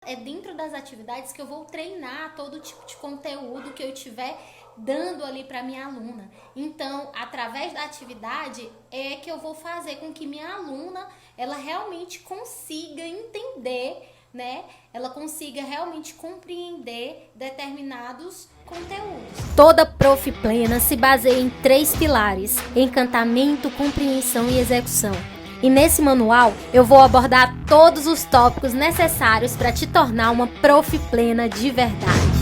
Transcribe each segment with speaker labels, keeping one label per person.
Speaker 1: é dentro das atividades que eu vou treinar todo tipo de conteúdo que eu tiver dando ali para minha aluna. Então, através da atividade é que eu vou fazer com que minha aluna ela realmente consiga entender, né? Ela consiga realmente compreender determinados conteúdos. Toda Prof Plena se baseia em 3 pilares: encantamento, compreensão e execução. E nesse manual eu vou abordar todos os tópicos necessários para te tornar uma Prof Plena de verdade.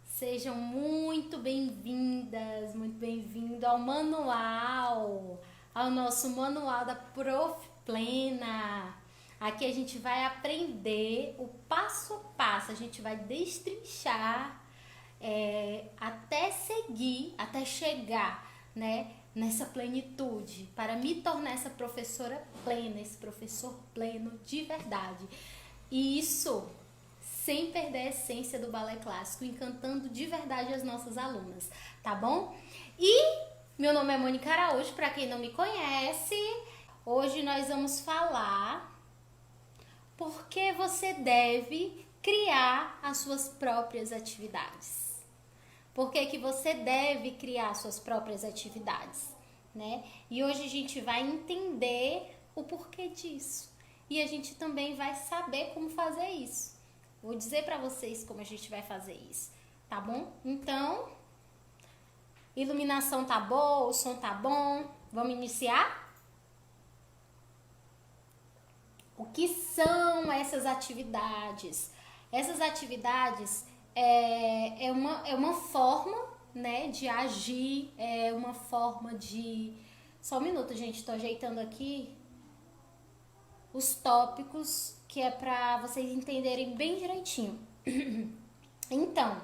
Speaker 1: Sejam muito bem-vindas, muito bem-vindo ao manual, ao nosso manual da Prof Plena. Aqui a gente vai aprender o passo a passo, a gente vai destrinchar até seguir, até chegar, né, nessa plenitude, para me tornar essa professora plena, esse professor pleno de verdade. E isso sem perder a essência do balé clássico, encantando de verdade as nossas alunas, tá bom? E meu nome é Mônica Araújo, para quem não me conhece, hoje nós vamos falar por que você deve criar as suas próprias atividades. Por que você deve criar suas próprias atividades, né? E hoje a gente vai entender o porquê disso. E a gente também vai saber como fazer isso. Vou dizer para vocês como a gente vai fazer isso, tá bom? Então, iluminação tá boa, o som tá bom. Vamos iniciar? O que são essas atividades? Essas atividades é uma forma, né, de agir, é uma forma de... Só um minuto, gente, tô ajeitando aqui os tópicos que é para vocês entenderem bem direitinho. Então,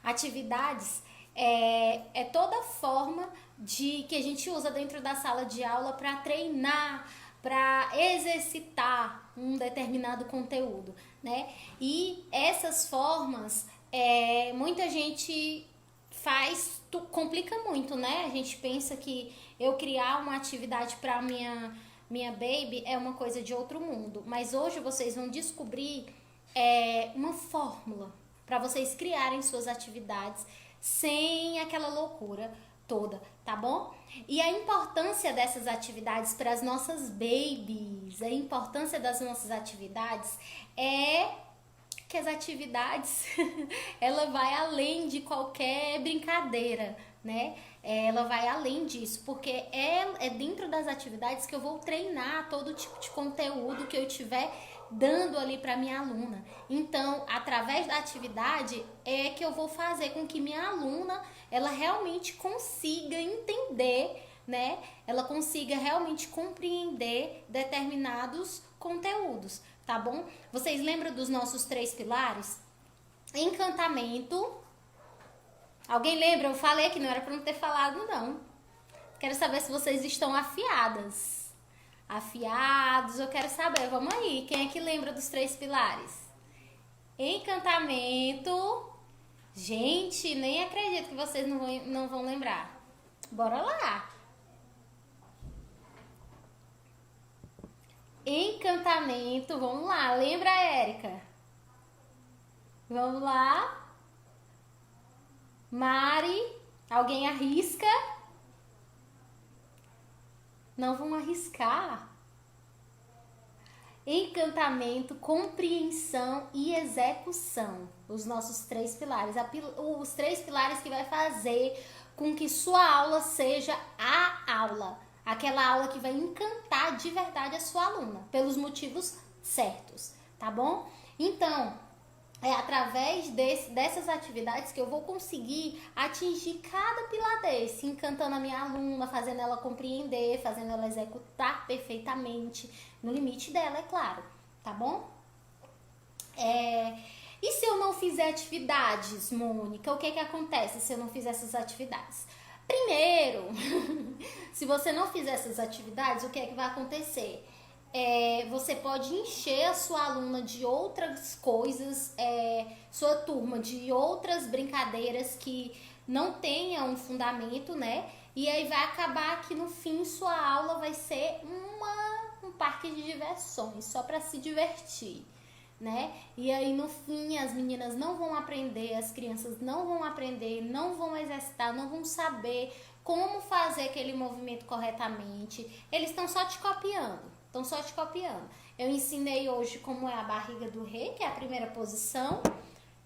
Speaker 1: atividades é toda forma que a gente usa dentro da sala de aula para treinar, para exercitar um determinado conteúdo, né? E essas formas, muita gente complica muito, né? A gente pensa que eu criar uma atividade para minha baby é uma coisa de outro mundo, mas hoje vocês vão descobrir uma fórmula para vocês criarem suas atividades sem aquela loucura toda, tá bom? E a importância dessas atividades para as nossas babies, a importância das nossas atividades é que as atividades ela vai além de qualquer brincadeira, né? Ela vai além disso, porque é dentro das atividades que eu vou treinar todo tipo de conteúdo que eu tiver dando ali para minha aluna. Então, através da atividade é que eu vou fazer com que minha aluna ela realmente consiga entender, né? Ela consiga realmente compreender determinados conteúdos, tá bom? Vocês lembram dos nossos 3 pilares? Encantamento. Alguém lembra? Eu falei que não era para não ter falado, não. Quero saber se vocês estão afiadas. Afiados, eu quero saber. Vamos aí. Quem é que lembra dos 3 pilares? Encantamento. Gente, nem acredito que vocês não vão lembrar. Bora lá. Encantamento. Vamos lá. Lembra, Érica? Vamos lá. Mari, alguém arrisca? Não vão arriscar. Encantamento, compreensão e execução. Os nossos 3 pilares. Os 3 pilares que vai fazer com que sua aula seja a aula. Aquela aula que vai encantar de verdade a sua aluna. Pelos motivos certos, tá bom? Então, é através dessas atividades que eu vou conseguir atingir cada pilar desse, encantando a minha aluna, fazendo ela compreender, fazendo ela executar perfeitamente, no limite dela, é claro, tá bom? E se eu não fizer atividades, Mônica, o que acontece se eu não fizer essas atividades? Primeiro, se você não fizer essas atividades, o que é que vai acontecer? Você pode encher a sua aluna de outras coisas, sua turma de outras brincadeiras que não tenham um fundamento, né? E aí vai acabar que no fim sua aula vai ser um parque de diversões, só para se divertir, né? E aí no fim as meninas não vão aprender, as crianças não vão aprender, não vão exercitar, não vão saber como fazer aquele movimento corretamente. Eles estão só te copiando, estão só te copiando. Eu ensinei hoje como é a barriga do rei, que é a primeira posição.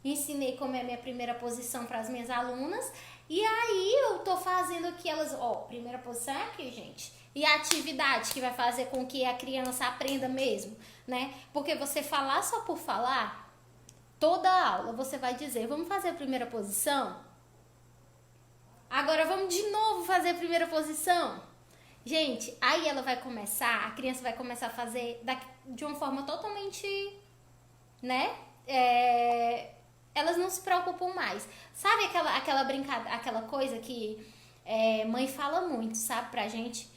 Speaker 1: Ensinei como é a minha primeira posição para as minhas alunas. E aí eu tô fazendo aqui elas, ó, primeira posição é aqui, gente. E a atividade que vai fazer com que a criança aprenda mesmo, né? Porque você falar só por falar, toda aula você vai dizer, vamos fazer a primeira posição? Agora vamos de novo fazer a primeira posição? Gente, aí ela vai começar, a criança vai começar a fazer de uma forma totalmente, né? Elas não se preocupam mais. Sabe aquela brincadeira, aquela coisa que mãe fala muito, sabe, pra gente?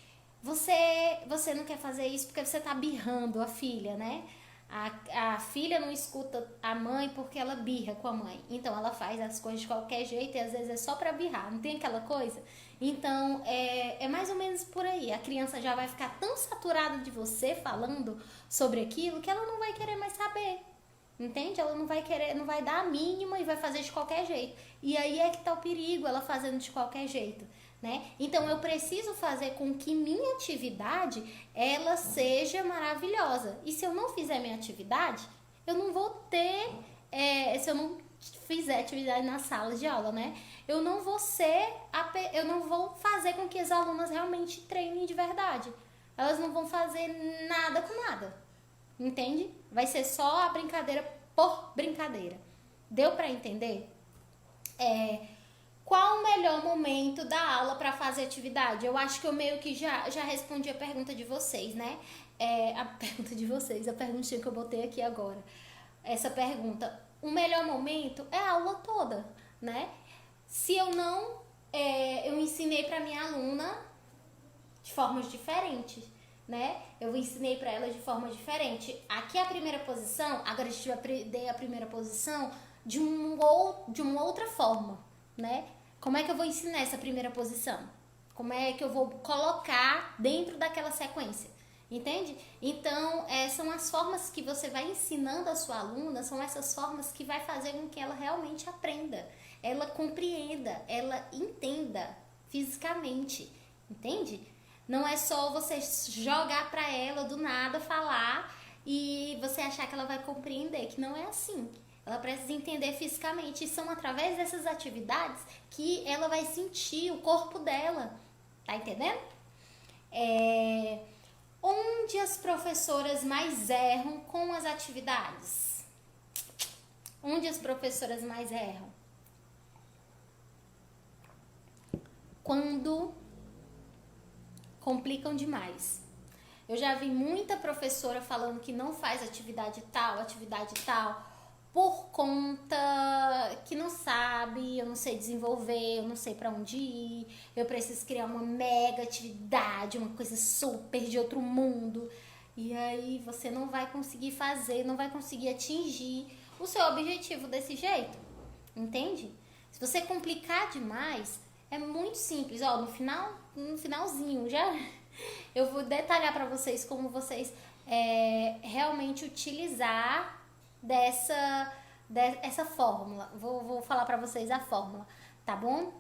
Speaker 1: Você não quer fazer isso porque você tá birrando a filha, né? A filha não escuta a mãe porque ela birra com a mãe. Então ela faz as coisas de qualquer jeito e às vezes é só pra birrar. Não tem aquela coisa? Então é mais ou menos por aí. A criança já vai ficar tão saturada de você falando sobre aquilo que ela não vai querer mais saber. Entende? Ela não vai querer, não vai dar a mínima e vai fazer de qualquer jeito. E aí é que tá o perigo, ela fazendo de qualquer jeito, né? Então eu preciso fazer com que minha atividade ela seja maravilhosa. E se eu não fizer minha atividade, eu não vou ter, se eu não fizer atividade na sala de aula, né? Eu não vou fazer com que as alunas realmente treinem de verdade. Elas não vão fazer nada com nada. Entende? Vai ser só a brincadeira por brincadeira. Deu pra entender? Qual o melhor momento da aula para fazer atividade? Eu acho que eu meio que já respondi a pergunta de vocês, né? A pergunta de vocês, a perguntinha que eu botei aqui agora. Essa pergunta. O melhor momento é a aula toda, né? Se eu não... eu ensinei para minha aluna de formas diferentes, né? Eu ensinei para ela de forma diferente. Aqui é a primeira posição, agora a gente vai aprender a primeira posição de uma outra forma, né? Como é que eu vou ensinar essa primeira posição? Como é que eu vou colocar dentro daquela sequência? Entende? Então, são as formas que você vai ensinando a sua aluna, são essas formas que vai fazer com que ela realmente aprenda, ela compreenda, ela entenda fisicamente, entende? Não é só você jogar pra ela do nada, falar e você achar que ela vai compreender, que não é assim. Ela precisa entender fisicamente e são através dessas atividades que ela vai sentir o corpo dela, tá entendendo? Onde as professoras mais erram com as atividades? Onde as professoras mais erram? Quando complicam demais. Eu já vi muita professora falando que não faz atividade tal, por conta que não sabe, eu não sei desenvolver, eu não sei pra onde ir, eu preciso criar uma mega atividade, uma coisa super de outro mundo. E aí você não vai conseguir fazer, não vai conseguir atingir o seu objetivo desse jeito, entende? Se você complicar demais, é muito simples. Ó, no finalzinho, já eu vou detalhar pra vocês como vocês realmente utilizar essa fórmula. Vou falar pra vocês a fórmula, tá bom?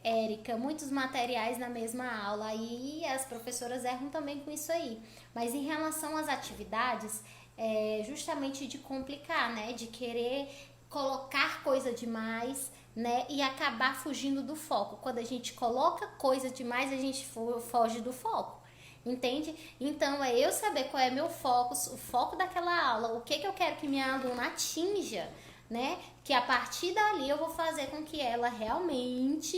Speaker 1: Érica, muitos materiais na mesma aula e as professoras erram também com isso aí. Mas em relação às atividades, justamente de complicar, né? De querer colocar coisa demais, né? E acabar fugindo do foco. Quando a gente coloca coisa demais, a gente foge do foco. Entende? Então é eu saber qual é meu foco, o foco daquela aula, o que eu quero que minha aluna atinja, né? Que a partir dali eu vou fazer com que ela realmente,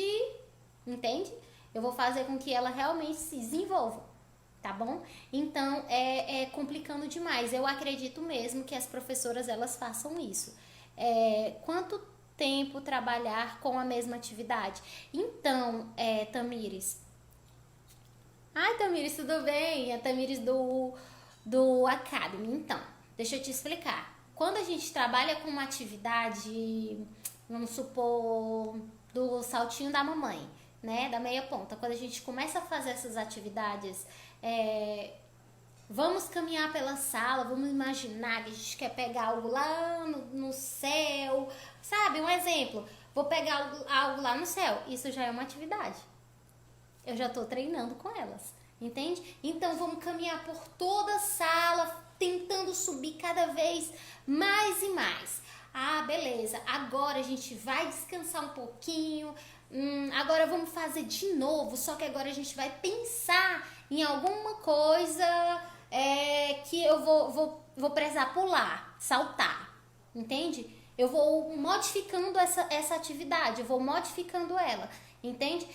Speaker 1: entende? Eu vou fazer com que ela realmente se desenvolva, tá bom? Então é complicando demais. Eu acredito mesmo que as professoras elas façam isso. Quanto tempo trabalhar com a mesma atividade? Então, Tamires. Ai, Tamires, tudo bem? A Tamires do Academy. Então, deixa eu te explicar. Quando a gente trabalha com uma atividade, vamos supor, do saltinho da mamãe, né? Da meia ponta. Quando a gente começa a fazer essas atividades Vamos caminhar pela sala, vamos imaginar que a gente quer pegar algo lá no céu, sabe? Um exemplo, vou pegar algo lá no céu, isso já é uma atividade. Eu já tô treinando com elas, entende? Então vamos caminhar por toda a sala, tentando subir cada vez mais e mais. Ah, beleza, agora a gente vai descansar um pouquinho, agora vamos fazer de novo, só que agora a gente vai pensar em alguma coisa que eu vou precisar pular, saltar, entende? Eu vou modificando essa atividade, eu vou modificando ela, entende?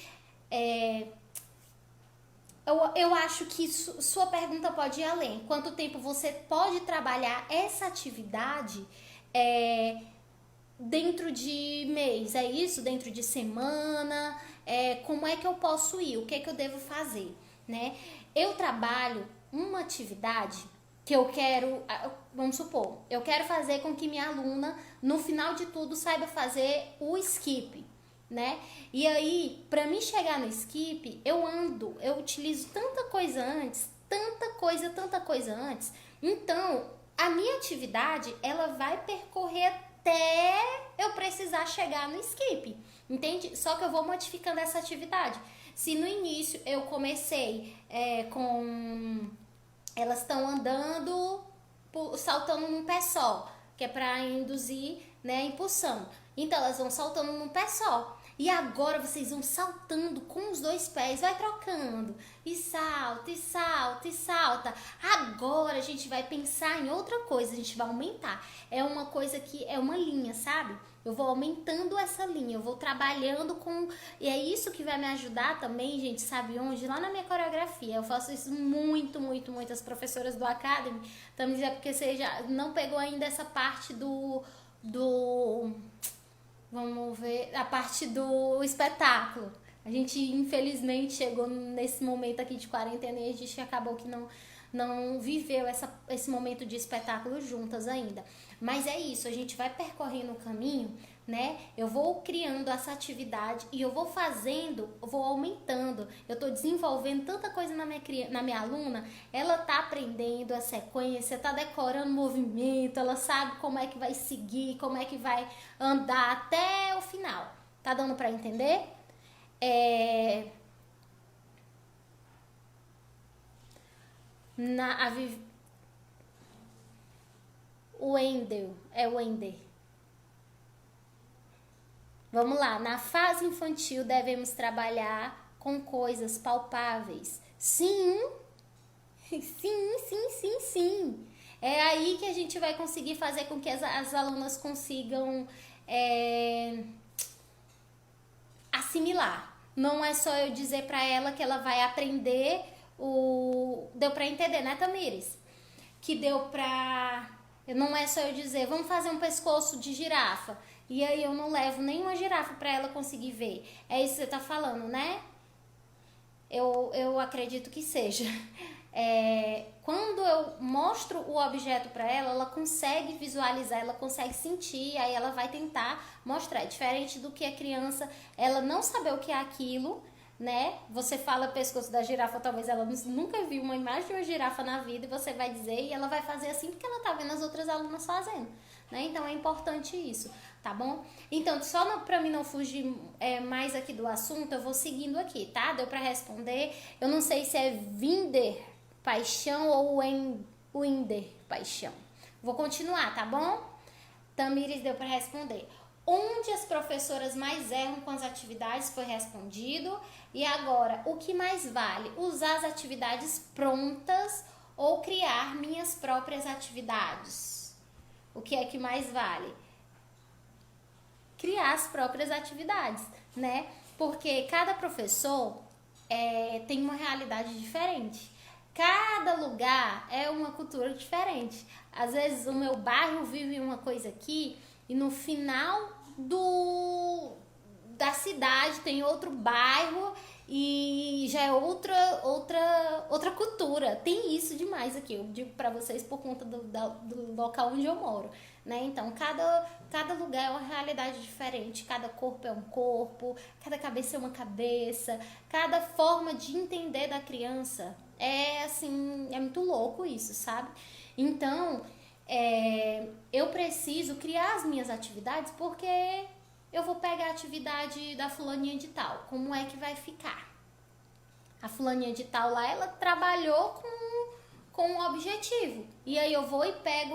Speaker 1: Eu acho que sua pergunta pode ir além. Quanto tempo você pode trabalhar essa atividade dentro de mês? É isso? Dentro de semana? Como é que eu posso ir? O que é que eu devo fazer? Né? Eu trabalho uma atividade que eu quero, vamos supor, eu quero fazer com que minha aluna, no final de tudo, saiba fazer o skip, né? E aí, para mim chegar no skip, eu utilizo tanta coisa antes, tanta coisa antes. Então, a minha atividade, ela vai percorrer até eu precisar chegar no skip, entende? Só que eu vou modificando essa atividade. Se no início eu comecei com elas estão andando, saltando num pé só, que é para induzir, né, a impulsão. Então elas vão saltando num pé só. E agora vocês vão saltando com os dois pés, vai trocando. E salta, e salta, e salta. Agora a gente vai pensar em outra coisa, a gente vai aumentar. É uma coisa que é uma linha, sabe? Eu vou aumentando essa linha, eu vou trabalhando com... E é isso que vai me ajudar também, gente, sabe onde? Lá na minha coreografia. Eu faço isso muito, muito, muito. As professoras do Academy também dizem, porque você já não pegou ainda essa parte do vamos ver, a parte do espetáculo. A gente, infelizmente, chegou nesse momento aqui de quarentena e a gente acabou que não viveu esse momento de espetáculo juntas ainda. Mas é isso, a gente vai percorrendo o caminho, né? Eu vou criando essa atividade e eu vou fazendo, eu vou aumentando. Eu tô desenvolvendo tanta coisa na minha aluna, ela tá aprendendo a sequência, tá decorando o movimento, ela sabe como é que vai seguir, como é que vai andar até o final. Tá dando pra entender? O Wender. Vamos lá, na fase infantil devemos trabalhar com coisas palpáveis. Sim, sim. É aí que a gente vai conseguir fazer com que as alunas consigam assimilar. Não é só eu dizer para ela que ela vai aprender Deu para entender, né, Tamires? Que deu pra... Não é só eu dizer, vamos fazer um pescoço de girafa. E aí eu não levo nenhuma girafa para ela conseguir ver. É isso que você tá falando, né? Eu acredito que seja. Quando eu mostro o objeto para ela, ela consegue visualizar, ela consegue sentir, aí ela vai tentar mostrar. É diferente do que a criança, ela não saber o que é aquilo, né? Você fala pescoço da girafa, talvez ela nunca viu uma imagem de uma girafa na vida e você vai dizer e ela vai fazer assim porque ela tá vendo as outras alunas fazendo, né? Então é importante isso, tá bom? Então, só pra mim não fugir mais aqui do assunto, eu vou seguindo aqui, tá? Deu pra responder. Eu não sei se é Winder Paixão ou Winder Paixão. Vou continuar, tá bom? Tamires deu pra responder. Onde as professoras mais erram com as atividades foi respondido. E agora, o que mais vale? Usar as atividades prontas ou criar minhas próprias atividades? O que é que mais vale? Criar as próprias atividades, né? Porque cada professor tem uma realidade diferente. Cada lugar é uma cultura diferente. Às vezes o meu bairro vive uma coisa aqui e no final da cidade tem outro bairro e já é outra cultura. Tem isso demais aqui, eu digo pra vocês por conta do local onde eu moro, né? Então cada lugar é uma realidade diferente, cada corpo é um corpo, cada cabeça é uma cabeça, cada forma de entender da criança É assim, é muito louco isso, sabe? Então, eu preciso criar as minhas atividades porque eu vou pegar a atividade da fulaninha de tal. Como é que vai ficar? A fulaninha de tal lá, ela trabalhou com um objetivo. E aí eu vou e pego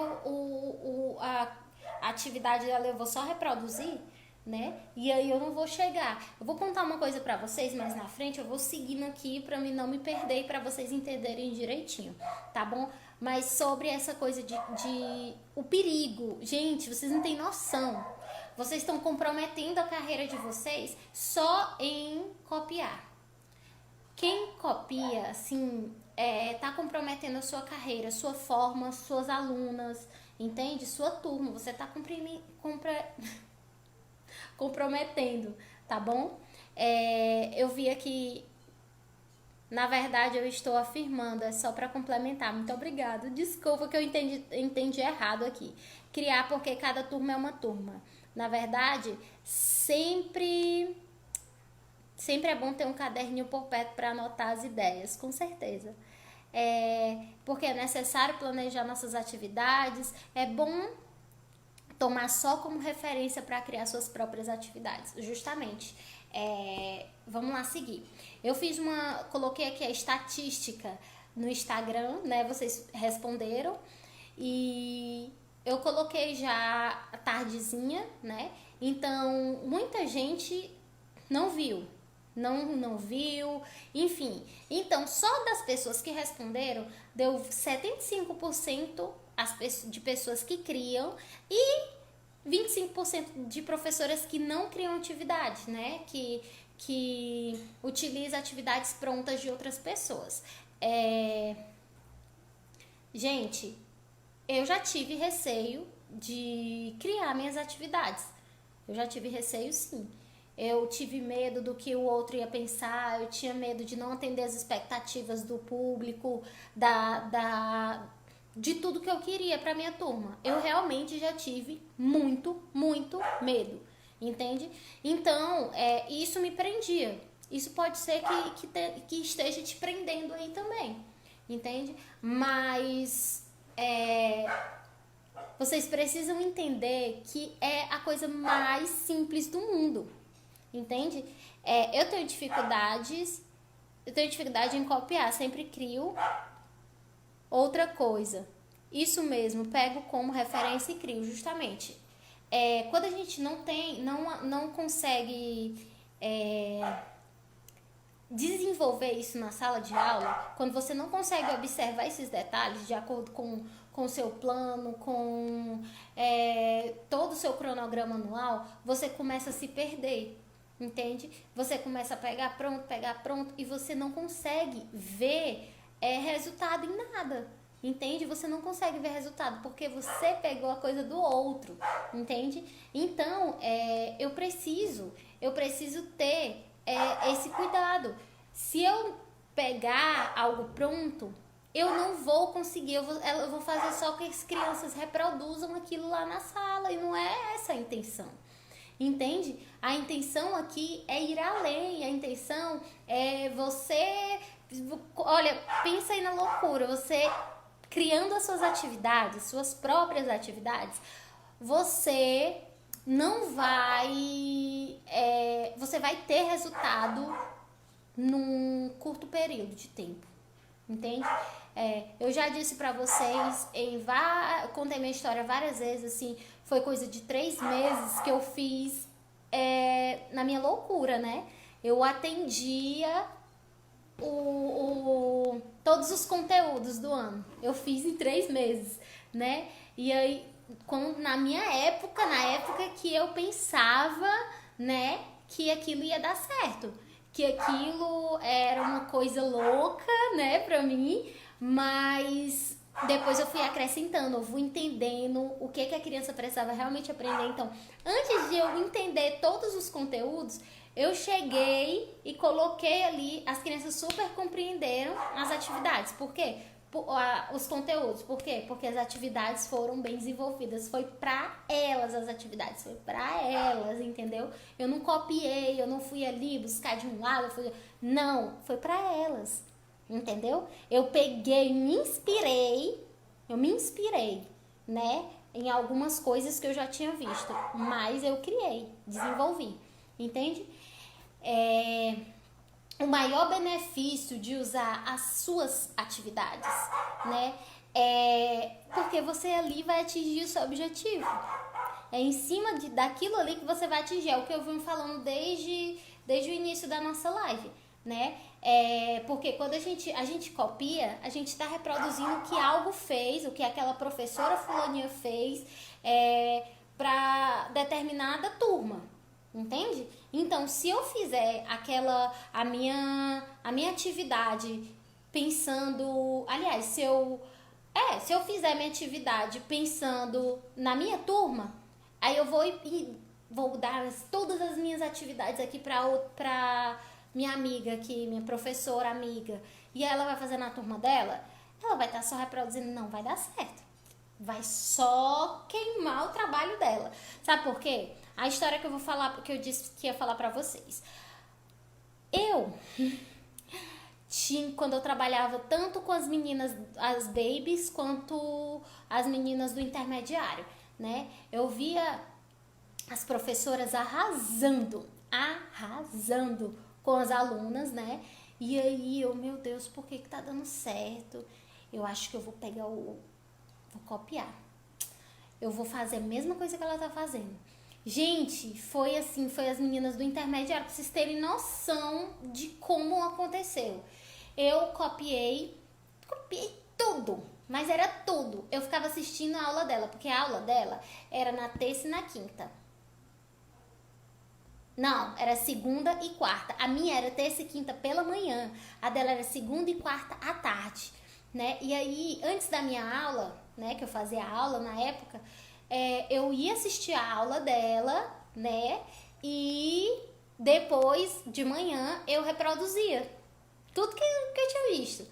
Speaker 1: a atividade dela, eu vou só reproduzir, né? E aí eu não vou chegar. Eu vou contar uma coisa pra vocês mais na frente, eu vou seguindo aqui pra mim não me perder e pra vocês entenderem direitinho, tá bom? Mas sobre essa coisa de o perigo, gente, vocês não têm noção. Vocês estão comprometendo a carreira de vocês só em copiar. Quem copia, assim, tá comprometendo a sua carreira, sua forma, suas alunas, entende? Sua turma, você tá comprometendo, tá bom? Eu vi aqui, na verdade eu estou afirmando, é só para complementar. Muito obrigada. Desculpa que eu entendi errado aqui. Criar porque cada turma é uma turma. Na verdade, sempre é bom ter um caderninho por perto para anotar as ideias, com certeza. Porque é necessário planejar nossas atividades, é bom tomar só como referência para criar suas próprias atividades, justamente. Vamos lá seguir. Eu coloquei aqui a estatística no Instagram, né? Vocês responderam e eu coloquei já a tardezinha, né? Então, muita gente não viu, enfim. Então, só das pessoas que responderam, deu 75% de pessoas que criam e 25% de professoras que não criam atividades, né? Que utiliza atividades prontas de outras pessoas. Gente, eu já tive receio de criar minhas atividades. Eu já tive receio, sim. Eu tive medo do que o outro ia pensar, eu tinha medo de não atender as expectativas do público, de tudo que eu queria para minha turma. Eu realmente já tive muito, muito medo, entende? Então, isso me prendia. Isso pode ser que esteja te prendendo aí também, entende? Mas vocês precisam entender que é a coisa mais simples do mundo, entende? Eu tenho dificuldade em copiar, sempre crio. Outra coisa, isso mesmo, pego como referência e crio, justamente. Quando a gente não consegue desenvolver isso na sala de aula, quando você não consegue observar esses detalhes de acordo com o seu plano, com todo o seu cronograma anual, você começa a se perder, entende? Você começa a pegar pronto e você não consegue ver resultado em nada, entende? Você não consegue ver resultado porque você pegou a coisa do outro, entende? Então, eu preciso ter esse cuidado. Se eu pegar algo pronto, eu não vou conseguir, eu vou fazer só que as crianças reproduzam aquilo lá na sala e não é essa a intenção. Entende? A intenção aqui é ir além, a intenção é você... Olha, pensa aí na loucura, você criando as suas atividades, suas próprias atividades, você não vai... você vai ter resultado num curto período de tempo, entende? Eu já disse pra vocês, contei minha história várias vezes, assim, foi coisa de 3 meses que eu fiz na minha loucura, né? Eu atendia todos os conteúdos do ano. Eu fiz em 3 meses, né? E aí, na época que eu pensava, né, que aquilo ia dar certo, que aquilo era uma coisa louca, né, pra mim, mas depois eu fui acrescentando, eu fui entendendo o que a criança precisava realmente aprender. Então, antes de eu entender todos os conteúdos, eu cheguei e coloquei ali, as crianças super compreenderam as atividades. Por quê? Os conteúdos. Por quê? Porque as atividades foram bem desenvolvidas. Foi pra elas as atividades. Foi pra elas, entendeu? Eu não copiei, eu não fui ali buscar de um lado. Não, foi pra elas. entendeu? Eu me inspirei, né, em algumas coisas que eu já tinha visto, mas eu criei, desenvolvi, entende? O maior benefício de usar as suas atividades, né, é porque você ali vai atingir o seu objetivo. É em cima daquilo ali que você vai atingir. É o que eu vim falando desde o início da nossa live, né? Porque quando a gente copia, a gente está reproduzindo o que algo fez, o que aquela professora fulaninha fez para determinada turma, entende? Então, se eu fizer a minha atividade pensando, aliás, se eu fizer minha atividade pensando na minha turma, aí eu vou dar todas as minhas atividades aqui pra minha amiga aqui, minha professora amiga, e ela vai fazer na turma dela, ela vai estar só reproduzindo, não vai dar certo. Vai só queimar o trabalho dela. Sabe por quê? A história que eu vou falar, que eu disse que ia falar pra vocês. Quando eu trabalhava tanto com as meninas, as babies, quanto as meninas do intermediário, né? Eu via as professoras arrasando com as alunas, né? E aí meu Deus, por que tá dando certo? Eu acho que eu vou vou copiar. Eu vou fazer a mesma coisa que ela tá fazendo. Gente, foi as meninas do intermediário, pra vocês terem noção de como aconteceu. Eu copiei tudo, mas era tudo. Eu ficava assistindo a aula dela, porque a aula dela era na terça e na quinta. Não, era segunda e quarta. A minha era terça e quinta pela manhã. A dela era segunda e quarta à tarde, né? E aí, antes da minha aula, né, que eu fazia aula na época, eu ia assistir a aula dela, né? E depois, de manhã, eu reproduzia tudo que eu tinha visto.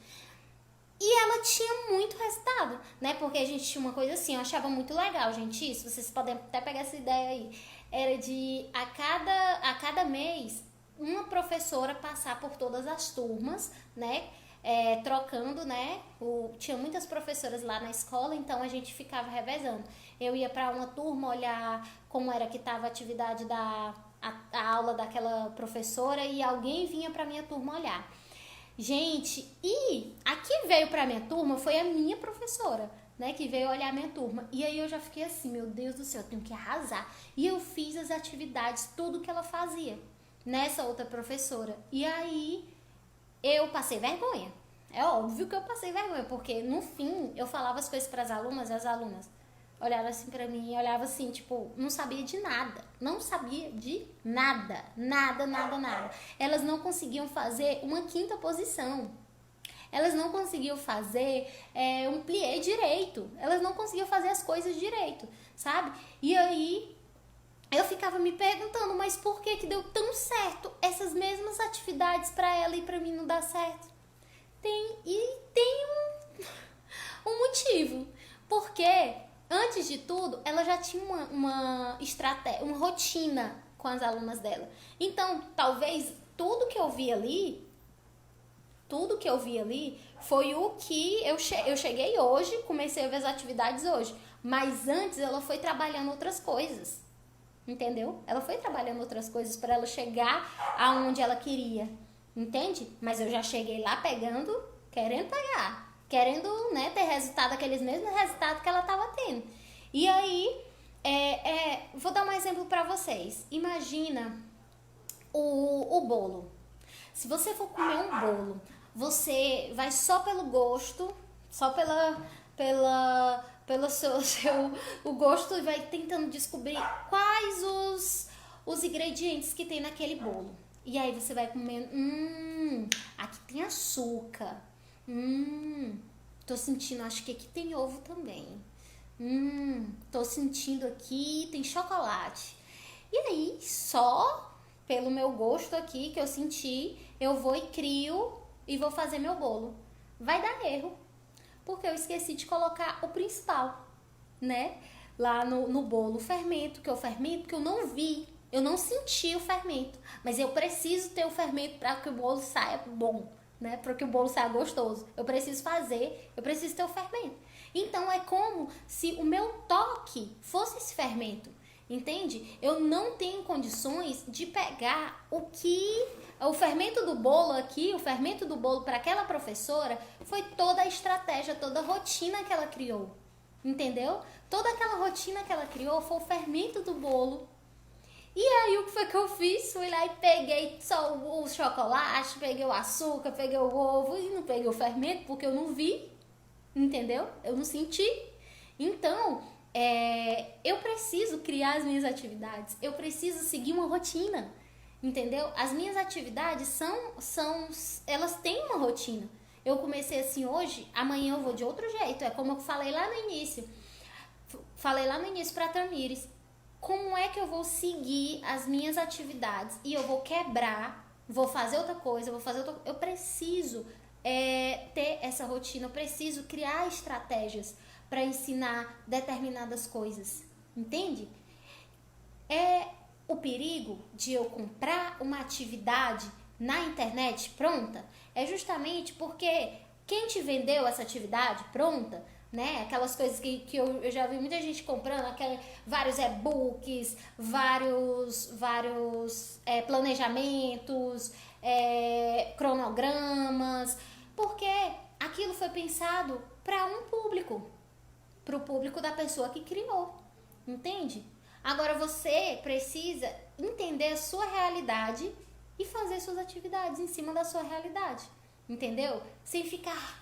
Speaker 1: E ela tinha muito resultado, né? Porque a gente tinha uma coisa assim, eu achava muito legal, gente, isso. Vocês podem até pegar essa ideia aí. Era de, a cada mês, uma professora passar por todas as turmas, né? Trocando, né? Tinha muitas professoras lá na escola, então a gente ficava revezando. Eu ia para uma turma olhar como era que estava a atividade a aula daquela professora e alguém vinha para minha turma olhar. Gente, e a que veio pra minha turma foi a minha professora, né, que veio olhar a minha turma. E aí eu já fiquei assim, meu Deus do céu, eu tenho que arrasar. E eu fiz as atividades, tudo que ela fazia, nessa outra professora. E aí eu passei vergonha. É óbvio que eu passei vergonha, porque no fim eu falava as coisas pras alunas e as alunas olhavam assim pra mim, olhava assim, tipo, não sabia de nada. Não sabia de nada. Nada, nada, nada. Elas não conseguiam fazer uma quinta posição. Elas não conseguiam fazer um plié direito. Elas não conseguiam fazer as coisas direito, sabe? E aí eu ficava me perguntando, mas por que deu tão certo essas mesmas atividades pra ela e pra mim não dar certo? Tem um motivo. Porque antes de tudo, ela já tinha uma estratégia, uma rotina com as alunas dela. Então, talvez tudo que eu vi ali foi o que eu cheguei hoje, comecei a ver as atividades hoje. Mas antes ela foi trabalhando outras coisas, entendeu? Ela foi trabalhando outras coisas para ela chegar aonde ela queria, entende? Mas eu já cheguei lá querendo pegar. Querendo, né, ter resultado, aqueles mesmos resultados que ela estava tendo. E aí, vou dar um exemplo para vocês. Imagina o bolo. Se você for comer um bolo, você vai só pelo gosto, só pelo o gosto, e vai tentando descobrir quais os ingredientes que tem naquele bolo. E aí você vai comendo, aqui tem açúcar. Tô sentindo, acho que aqui tem ovo também. Tô sentindo aqui, tem chocolate. E aí, só pelo meu gosto aqui que eu senti, eu vou e crio e vou fazer meu bolo. Vai dar erro, porque eu esqueci de colocar o principal, né? Lá no bolo, o fermento, que é o fermento que eu não vi. Eu não senti o fermento, mas eu preciso ter o fermento para que o bolo saia bom, né? Para que o bolo saia gostoso. Eu preciso fazer, eu preciso ter o fermento. Então é como se o meu toque fosse esse fermento, entende? Eu não tenho condições de pegar o fermento do bolo aqui, o fermento do bolo para aquela professora foi toda a estratégia, toda a rotina que ela criou, entendeu? Toda aquela rotina que ela criou foi o fermento do bolo. E aí o que foi que eu fiz? Fui lá e peguei só o chocolate, peguei o açúcar, peguei o ovo e não peguei o fermento porque eu não vi, entendeu? Eu não senti. Então, eu preciso criar as minhas atividades, eu preciso seguir uma rotina, entendeu? As minhas atividades elas têm uma rotina. Eu comecei assim hoje, amanhã eu vou de outro jeito. É como eu falei lá no início. Falei lá no início pra Tamires. Como é que eu vou seguir as minhas atividades e eu vou quebrar, vou fazer outra coisa, eu preciso ter essa rotina, eu preciso criar estratégias para ensinar determinadas coisas, entende? O perigo de eu comprar uma atividade na internet pronta é justamente porque quem te vendeu essa atividade pronta, né? Aquelas coisas que eu já vi muita gente comprando, vários e-books, vários planejamentos, cronogramas, porque aquilo foi pensado para um público, para o público da pessoa que criou, entende? Agora você precisa entender a sua realidade e fazer suas atividades em cima da sua realidade, entendeu? Sem ficar,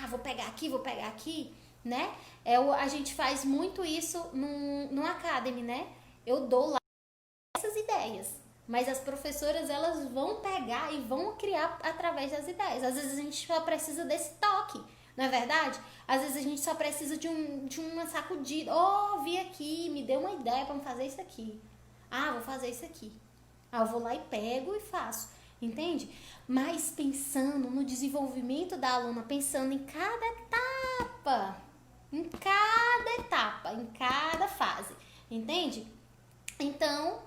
Speaker 1: vou pegar aqui, né? A gente faz muito isso no Academy, né? Eu dou lá essas ideias, mas as professoras, elas vão pegar e vão criar através das ideias. Às vezes a gente só precisa desse toque, não é verdade? Às vezes a gente só precisa de uma sacudida. Vi aqui, me deu uma ideia para fazer isso aqui. Vou fazer isso aqui. Eu vou lá e pego e faço, entende? Mas pensando no desenvolvimento da aluna, pensando em cada etapa, em cada fase, entende? Então,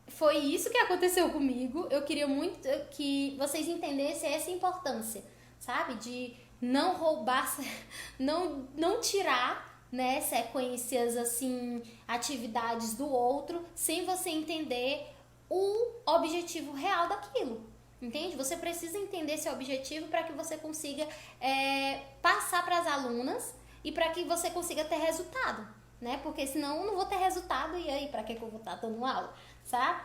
Speaker 1: foi isso que aconteceu comigo. Eu queria muito que vocês entendessem essa importância, sabe? De não roubar, não tirar, né, sequências assim, atividades do outro, sem você entender o objetivo real daquilo, entende? Você precisa entender esse objetivo para que você consiga passar para as alunas e para que você consiga ter resultado, né? Porque senão eu não vou ter resultado, e aí para que eu vou estar dando aula, sabe?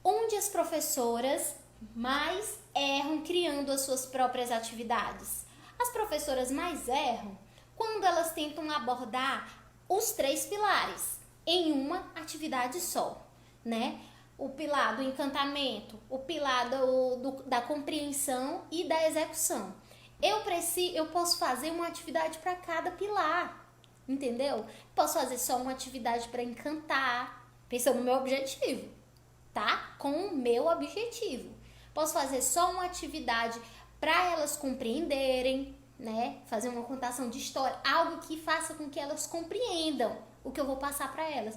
Speaker 1: Onde as professoras mais erram criando as suas próprias atividades? As professoras mais erram quando elas tentam abordar os 3 pilares em uma atividade só, né? O pilar do encantamento, o pilar da compreensão e da execução. Eu posso fazer uma atividade para cada pilar, entendeu? Posso fazer só uma atividade para encantar, pensando no meu objetivo, tá? Com o meu objetivo. Posso fazer só uma atividade para elas compreenderem, né? Fazer uma contação de história, algo que faça com que elas compreendam o que eu vou passar para elas.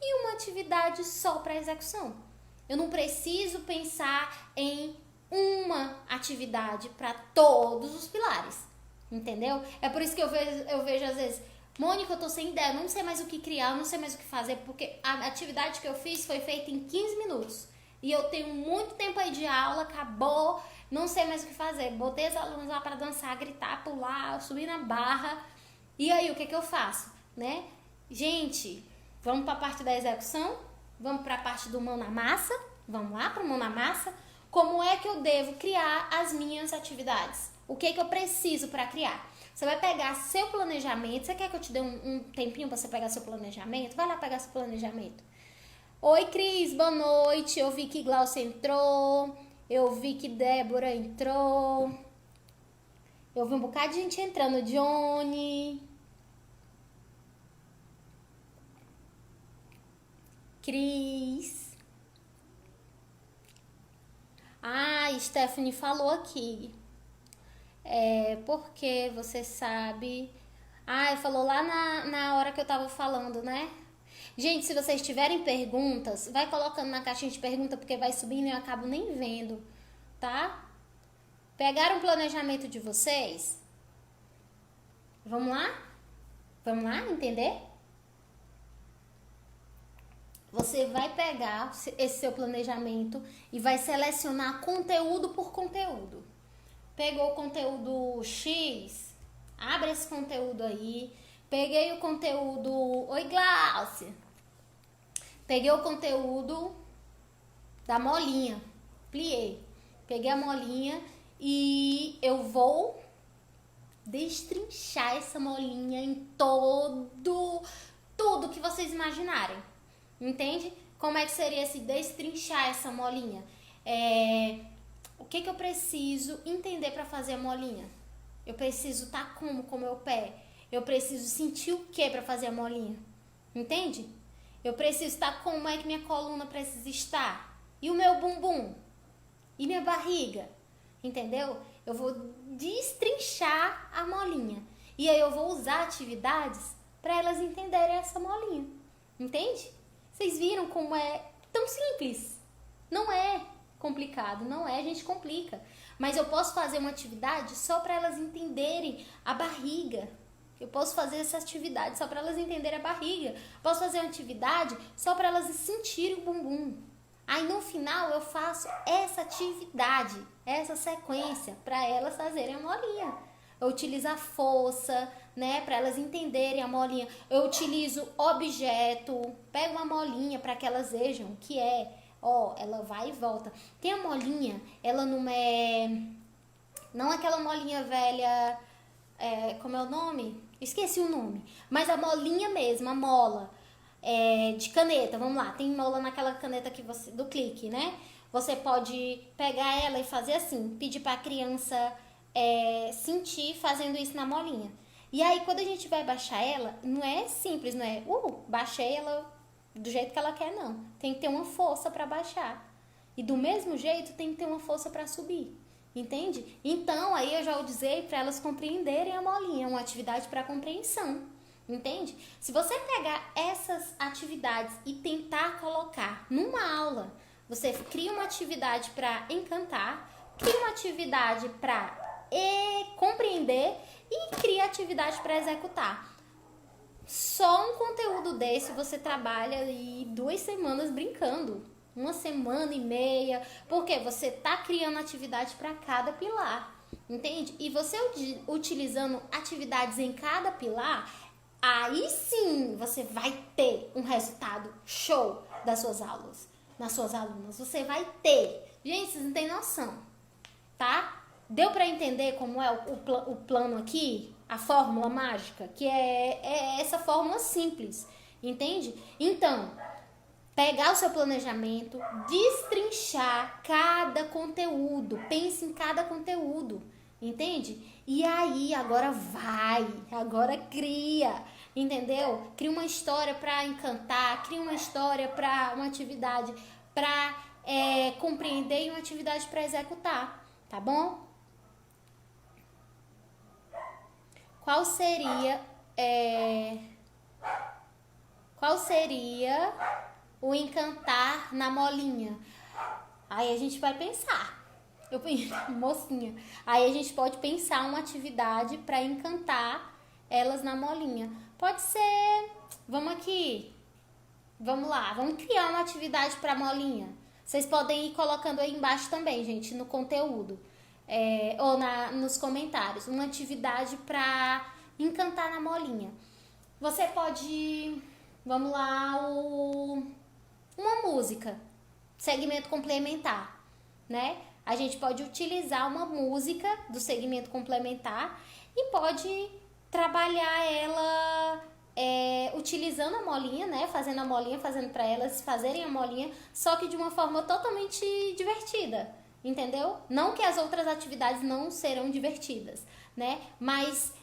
Speaker 1: E uma atividade só para execução. Eu não preciso pensar em uma atividade para todos os pilares, entendeu? É por isso que eu vejo às vezes, Mônica, eu tô sem ideia, não sei mais o que criar, não sei mais o que fazer, porque a atividade que eu fiz foi feita em 15 minutos. E eu tenho muito tempo aí de aula, acabou, não sei mais o que fazer. Botei os alunos lá para dançar, gritar, pular, subir na barra. E aí, o que eu faço, né? Gente, vamos para a parte da execução? Vamos para a parte do mão na massa? Vamos lá para o mão na massa? Como é que eu devo criar as minhas atividades? O que eu preciso para criar? Você vai pegar seu planejamento. Você quer que eu te dê um tempinho para você pegar seu planejamento? Vai lá pegar seu planejamento. Oi, Cris, boa noite. Eu vi que Glaucia entrou. Eu vi que Débora entrou. Eu vi um bocado de gente entrando. Johnny. Cris. Stephanie falou aqui. Porque você sabe... falou lá na hora que eu tava falando, né? Gente, se vocês tiverem perguntas, vai colocando na caixinha de pergunta, porque vai subindo e eu acabo nem vendo, tá? Pegaram o planejamento de vocês? Vamos lá? Vamos lá entender? Você vai pegar esse seu planejamento e vai selecionar conteúdo por conteúdo. Pegou o conteúdo X, abre esse conteúdo aí. Peguei o conteúdo... Oi, Glaucia! Peguei o conteúdo da molinha, pliei. Peguei a molinha e eu vou destrinchar essa molinha em tudo que vocês imaginarem. Entende? Como é que seria esse destrinchar essa molinha? O que eu preciso entender para fazer a molinha? Eu preciso estar como com o meu pé? Eu preciso sentir o que para fazer a molinha? Entende? Eu preciso estar como é que minha coluna precisa estar? E o meu bumbum? E minha barriga? Entendeu? Eu vou destrinchar a molinha. E aí eu vou usar atividades para elas entenderem essa molinha. Entende? Vocês viram como é tão simples? Não é complicado, não é, a gente complica. Mas eu posso fazer uma atividade só para elas entenderem a barriga. Eu posso fazer essa atividade só para elas entenderem a barriga. Posso fazer uma atividade só para elas sentirem o bumbum. Aí no final eu faço essa atividade, essa sequência, para elas fazerem a molinha. Eu utilizo a força, né, para elas entenderem a molinha. Eu utilizo objeto, pego uma molinha para que elas vejam que ela vai e volta. Tem a molinha, ela não aquela molinha velha, como é o nome? Esqueci o nome. Mas a molinha mesmo, a mola de caneta, vamos lá. Tem mola naquela caneta que do clique, né? Você pode pegar ela e fazer assim, pedir para a criança sentir fazendo isso na molinha. E aí, quando a gente vai baixar ela, não é simples, não é, baixei ela do jeito que ela quer, não. Tem que ter uma força para baixar. E do mesmo jeito, tem que ter uma força para subir. Entende? Então, aí eu já usei para elas compreenderem a molinha, uma atividade para compreensão. Entende? Se você pegar essas atividades e tentar colocar numa aula, você cria uma atividade para encantar, cria uma atividade para compreender e cria atividade para executar. Só um conteúdo desse você trabalha aí 2 semanas brincando. 1 semana e meia, porque você está criando atividade para cada pilar, entende? E você utilizando atividades em cada pilar, aí sim você vai ter um resultado show das suas aulas, nas suas alunas. Você vai ter. Gente, vocês não têm noção, tá? Deu para entender como é o plano aqui? A fórmula mágica? Que é essa fórmula simples, entende? Então, pegar o seu planejamento, destrinchar cada conteúdo, pense em cada conteúdo, entende? E aí, agora cria, entendeu? Cria uma história para encantar, cria uma história para uma atividade para compreender e uma atividade para executar, tá bom? Qual seria o encantar na molinha? Aí a gente vai pensar. Mocinha. Aí a gente pode pensar uma atividade para encantar elas na molinha. Pode ser, vamos lá, vamos criar uma atividade para molinha. Vocês podem ir colocando aí embaixo também, gente, no conteúdo. Ou nos comentários, uma atividade para encantar na molinha. Você pode, vamos lá, uma música, segmento complementar, né? A gente pode utilizar uma música do segmento complementar e pode trabalhar ela utilizando a molinha, né? Fazendo a molinha, fazendo para elas fazerem a molinha, só que de uma forma totalmente divertida. Entendeu? Não que as outras atividades não serão divertidas, né? Mas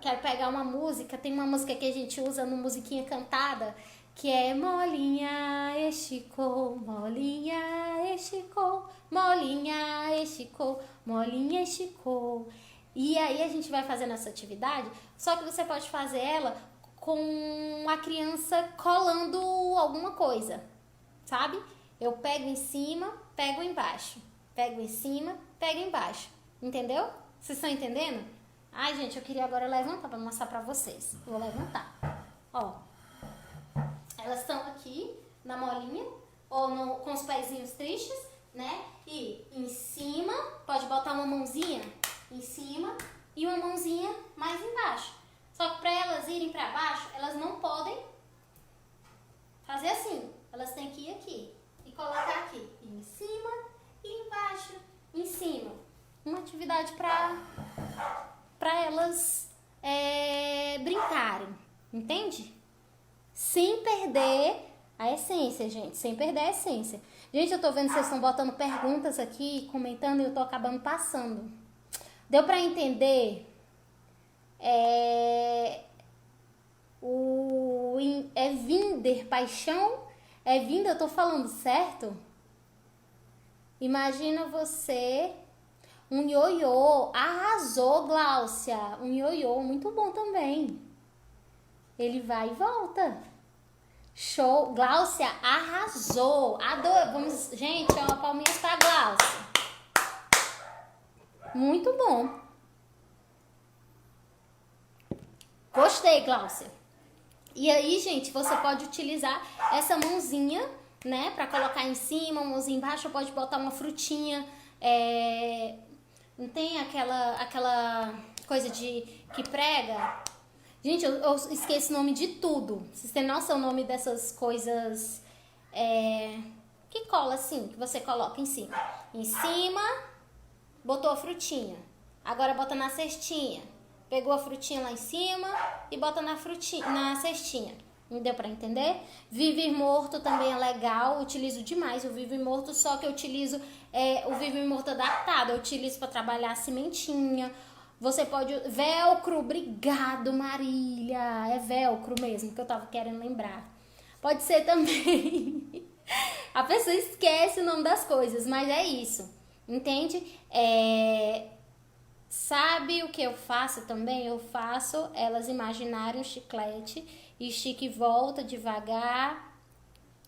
Speaker 1: quero pegar uma música, tem uma música que a gente usa no Musiquinha Cantada, que é molinha esticou, molinha esticou, molinha esticou, molinha esticou. E aí a gente vai fazendo essa atividade, só que você pode fazer ela com a criança colando alguma coisa, sabe? Eu pego em cima, pego embaixo. Pego em cima, pego embaixo. Entendeu? Vocês estão entendendo? Ai, gente, eu queria agora levantar pra mostrar pra vocês. Vou levantar. Ó. Elas estão aqui na molinha, ou com os pezinhos tristes, né? E em cima, pode botar uma mãozinha em cima e uma mãozinha mais embaixo. Só que para elas irem para baixo, elas não podem fazer assim. Elas têm que ir aqui e colocar aqui. Em cima e embaixo. Em cima. Uma atividade para elas brincarem. Entende? Sem perder a essência, gente. Sem perder a essência. Gente, eu tô vendo que vocês estão botando perguntas aqui, comentando, e eu tô acabando passando. Deu para entender? É Vinder, paixão? É Vinder, eu tô falando certo? Imagina você, um ioiô. Arrasou, Gláucia. Um ioiô, muito bom também. Ele vai e volta. Show. Gláucia, arrasou. Adoro. Vamos, gente, uma palminha pra Gláucia. Muito bom. Gostei, Gláucia. E aí, gente, você pode utilizar essa mãozinha, né, pra colocar em cima, uma mãozinha embaixo, pode botar uma frutinha. Não tem aquela coisa que prega? Gente, eu esqueço o nome de tudo. Vocês têm noção o nome dessas coisas que cola assim, que você coloca em cima. Em cima, botou a frutinha. Agora bota na cestinha. Pegou a frutinha lá em cima e bota na cestinha. Não deu pra entender? Vive morto também é legal. Utilizo demais o vive morto, só que eu utilizo o vive morto adaptado. Eu utilizo pra trabalhar a sementinha. Você pode... Velcro, obrigado, Marília. É velcro mesmo, que eu tava querendo lembrar. Pode ser também. A pessoa esquece o nome das coisas, mas é isso. Entende? Sabe o que eu faço também? Eu faço elas imaginarem um chiclete. Estica e volta devagar.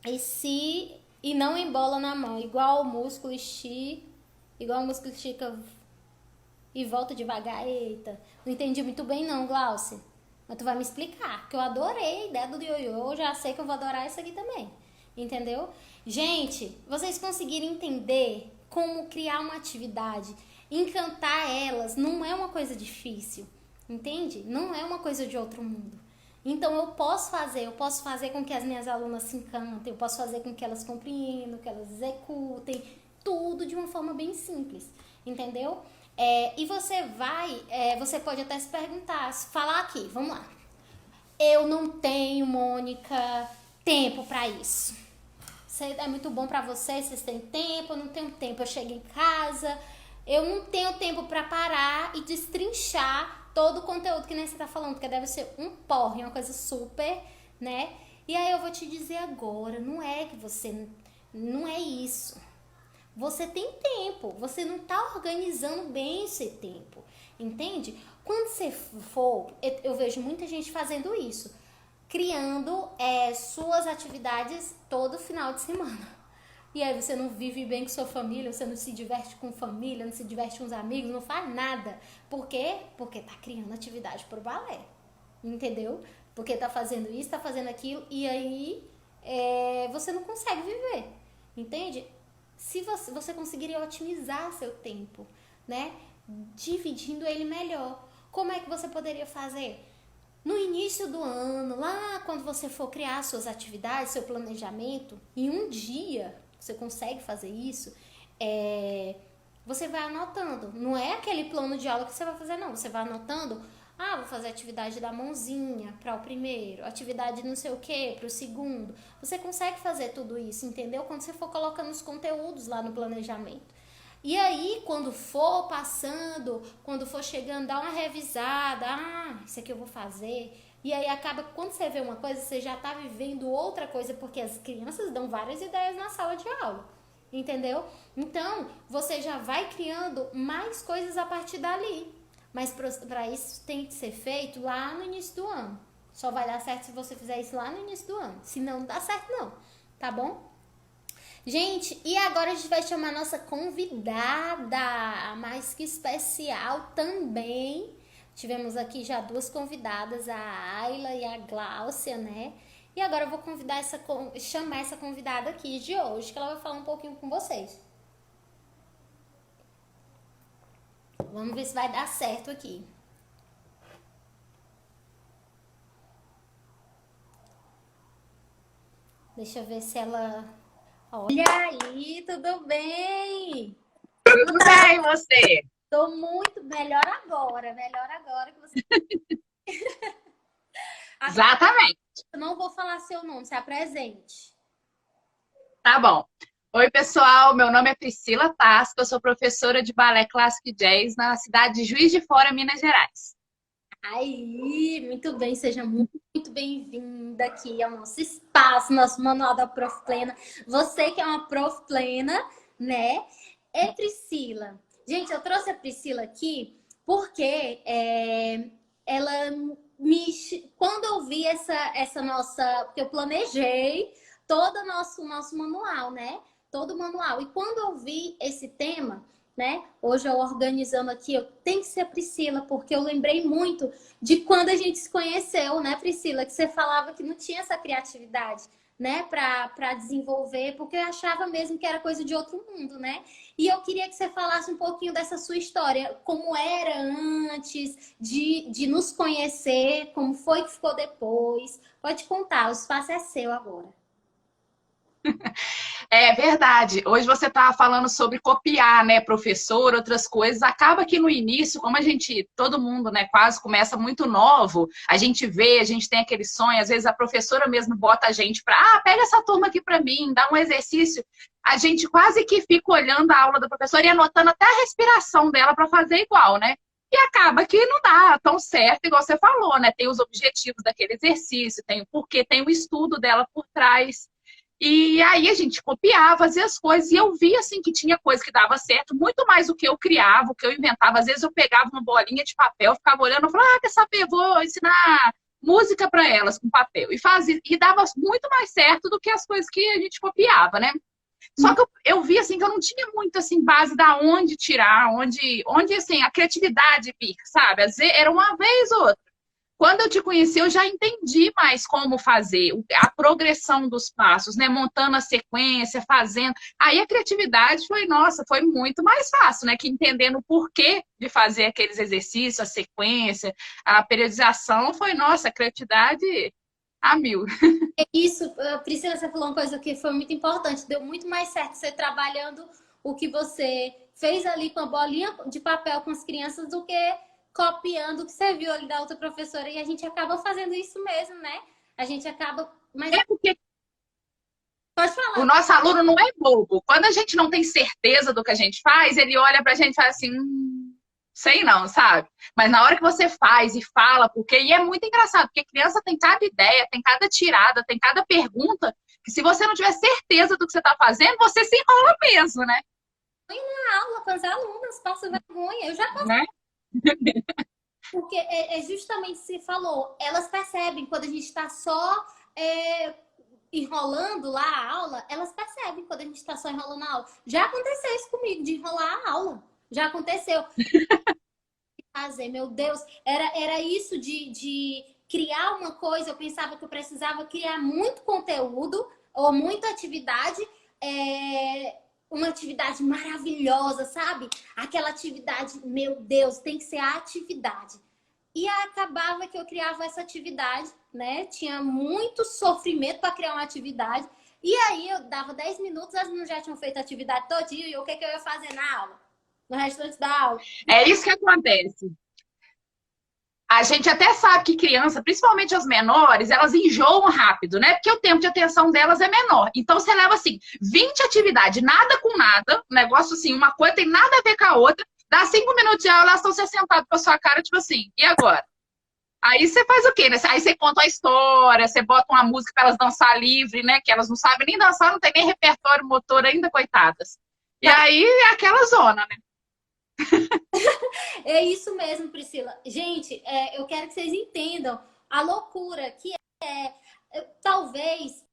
Speaker 1: E não embola na mão. Igual o músculo estica. Igual o músculo estica... E volta devagar. Eita, não entendi muito bem não, Glaucia. Mas tu vai me explicar, que eu adorei a ideia do ioiô. Eu já sei que eu vou adorar isso aqui também. Entendeu? Gente, vocês conseguiram entender como criar uma atividade, encantar elas, não é uma coisa difícil. Entende? Não é uma coisa de outro mundo. Então eu posso fazer com que as minhas alunas se encantem, eu posso fazer com que elas compreendam, que elas executem, tudo de uma forma bem simples. Entendeu? E você pode até se perguntar, falar aqui, vamos lá. Eu não tenho, Mônica, tempo para isso. É muito bom para vocês têm tempo, eu não tenho tempo. Eu chego em casa, eu não tenho tempo para parar e destrinchar todo o conteúdo que nem você tá falando, porque deve ser um porre, uma coisa super, né? E aí eu vou te dizer agora, não é isso. Você tem tempo, você não tá organizando bem esse tempo, entende? Quando você for, eu vejo muita gente fazendo isso, criando suas atividades todo final de semana. E aí você não vive bem com sua família, você não se diverte com família, não se diverte com os amigos, não faz nada. Por quê? Porque tá criando atividade pro balé, entendeu? Porque tá fazendo isso, tá fazendo aquilo, e aí você não consegue viver, entende? Se você conseguiria otimizar seu tempo, né? Dividindo ele melhor. Como é que você poderia fazer? No início do ano, lá quando você for criar suas atividades, seu planejamento, em um dia você consegue fazer isso, você vai anotando. Não é aquele plano de aula que você vai fazer, não. Você vai anotando, vou fazer atividade da mãozinha para o primeiro, atividade não sei o que para o segundo. Você consegue fazer tudo isso, entendeu? Quando você for colocando os conteúdos lá no planejamento. E aí, quando for passando, quando for chegando, dá uma revisada. Isso aqui eu vou fazer. E aí acaba que quando você vê uma coisa, você já tá vivendo outra coisa, porque as crianças dão várias ideias na sala de aula. Entendeu? Então, você já vai criando mais coisas a partir dali. Mas para isso tem que ser feito lá no início do ano. Só vai dar certo se você fizer isso lá no início do ano. Se não dá certo, não. Tá bom? Gente, e agora a gente vai chamar a nossa convidada, mais que especial também. Tivemos aqui já duas convidadas, a Ayla e a Gláucia, né? E agora eu vou chamar essa convidada aqui de hoje, que ela vai falar um pouquinho com vocês. Vamos ver se vai dar certo aqui. Deixa eu ver se ela. Olha aí, tudo bem?
Speaker 2: Tudo bem, você?
Speaker 1: Tô muito melhor agora que você. Agora
Speaker 2: Exatamente.
Speaker 1: eu não vou falar seu nome, se apresente.
Speaker 2: Tá bom. Oi, pessoal. Meu nome é Priscila Tasca. Eu sou professora de balé clássico e jazz na cidade de Juiz de Fora, Minas Gerais.
Speaker 1: Aí, muito bem, seja muito bem-vinda aqui ao nosso espaço, nosso Manual da Prof Plena. Você que é uma Prof Plena, né? É Priscila. Gente, eu trouxe a Priscila aqui porque ela quando eu vi essa nossa, porque eu planejei todo o nosso manual, né? Todo o manual. E quando eu vi esse tema, né? Hoje eu organizando aqui, eu tenho que ser a Priscila, porque eu lembrei muito de quando a gente se conheceu, né, Priscila? Que você falava que não tinha essa criatividade, né, para desenvolver, porque eu achava mesmo que era coisa de outro mundo, né? E eu queria que você falasse um pouquinho dessa sua história, como era antes de nos conhecer, como foi que ficou depois. Pode contar, o espaço é seu agora.
Speaker 2: É verdade. Hoje você estava falando sobre copiar, né, professor, outras coisas. Acaba que no início, como a gente, todo mundo, né, quase começa muito novo, a gente vê, a gente tem aquele sonho, às vezes a professora mesmo bota a gente para, pega essa turma aqui para mim, dá um exercício. A gente quase que fica olhando a aula da professora e anotando até a respiração dela para fazer igual, né? E acaba que não dá tão certo, igual você falou, né? Tem os objetivos daquele exercício, tem o porquê, tem o estudo dela por trás. E aí a gente copiava, fazia as coisas, e eu via assim que tinha coisa que dava certo, muito mais do que eu criava, o que eu inventava. Às vezes eu pegava uma bolinha de papel, ficava olhando, e falava, quer saber, vou ensinar música para elas com papel. E fazia, e dava muito mais certo do que as coisas que a gente copiava, né? Só que eu vi assim que eu não tinha muito assim base da onde tirar, onde assim a criatividade fica, sabe? Às vezes, era uma vez ou outra. Quando eu te conheci, eu já entendi mais como fazer, a progressão dos passos, né? Montando a sequência, fazendo. Aí a criatividade foi, nossa, foi muito mais fácil, né? Que entendendo o porquê de fazer aqueles exercícios, a sequência, a periodização, foi, nossa, a criatividade a mil.
Speaker 1: É isso, Priscila, você falou uma coisa que foi muito importante. Deu muito mais certo você trabalhando o que você fez ali com a bolinha de papel com as crianças do que copiando o que você viu ali da outra professora. E a gente acaba fazendo isso mesmo, né? A gente acaba. Mas
Speaker 2: É porque
Speaker 1: pode
Speaker 2: o
Speaker 1: falar.
Speaker 2: nosso aluno não é bobo. Quando a gente não tem certeza do que a gente faz, ele olha pra gente e fala assim, sei não, sabe? Mas na hora que você faz e fala, porque e é muito engraçado, porque criança tem cada ideia, tem cada tirada, tem cada pergunta, que se você não tiver certeza do que você está fazendo, você se enrola mesmo, né?
Speaker 1: Aula com as alunas, passa vergonha. Eu já passei,
Speaker 2: Né?
Speaker 1: porque é justamente o que você falou. Elas percebem quando a gente está só é, enrolando lá a aula, elas percebem quando a gente está só enrolando a aula. Já aconteceu isso comigo, de enrolar a aula. Já aconteceu. Fazer, meu Deus, era isso de criar uma coisa. Eu pensava que eu precisava criar muito conteúdo ou muita atividade, uma atividade maravilhosa, sabe? Aquela atividade, meu Deus, tem que ser a atividade. E acabava que eu criava essa atividade, né? Tinha muito sofrimento para criar uma atividade. E aí eu dava 10 minutos, as meninas já tinham feito a atividade todinha, e o que, que eu ia fazer na aula? No restante da aula?
Speaker 2: É isso que acontece. A gente até sabe que criança, principalmente as menores, elas enjoam rápido, né? Porque o tempo de atenção delas é menor. Então você leva assim, 20 atividades, nada com nada, um negócio assim, uma coisa tem nada a ver com a outra, dá 5 minutos de aula, elas estão se sentadas com a sua cara, tipo assim, e agora? Aí você faz o quê, né? Aí você conta a história, você bota uma música para elas dançar livre, né? Que elas não sabem nem dançar, não tem nem repertório motor ainda, coitadas. E aí é aquela zona, né?
Speaker 1: É isso mesmo, Priscila. Gente, eu quero que vocês entendam a loucura que talvez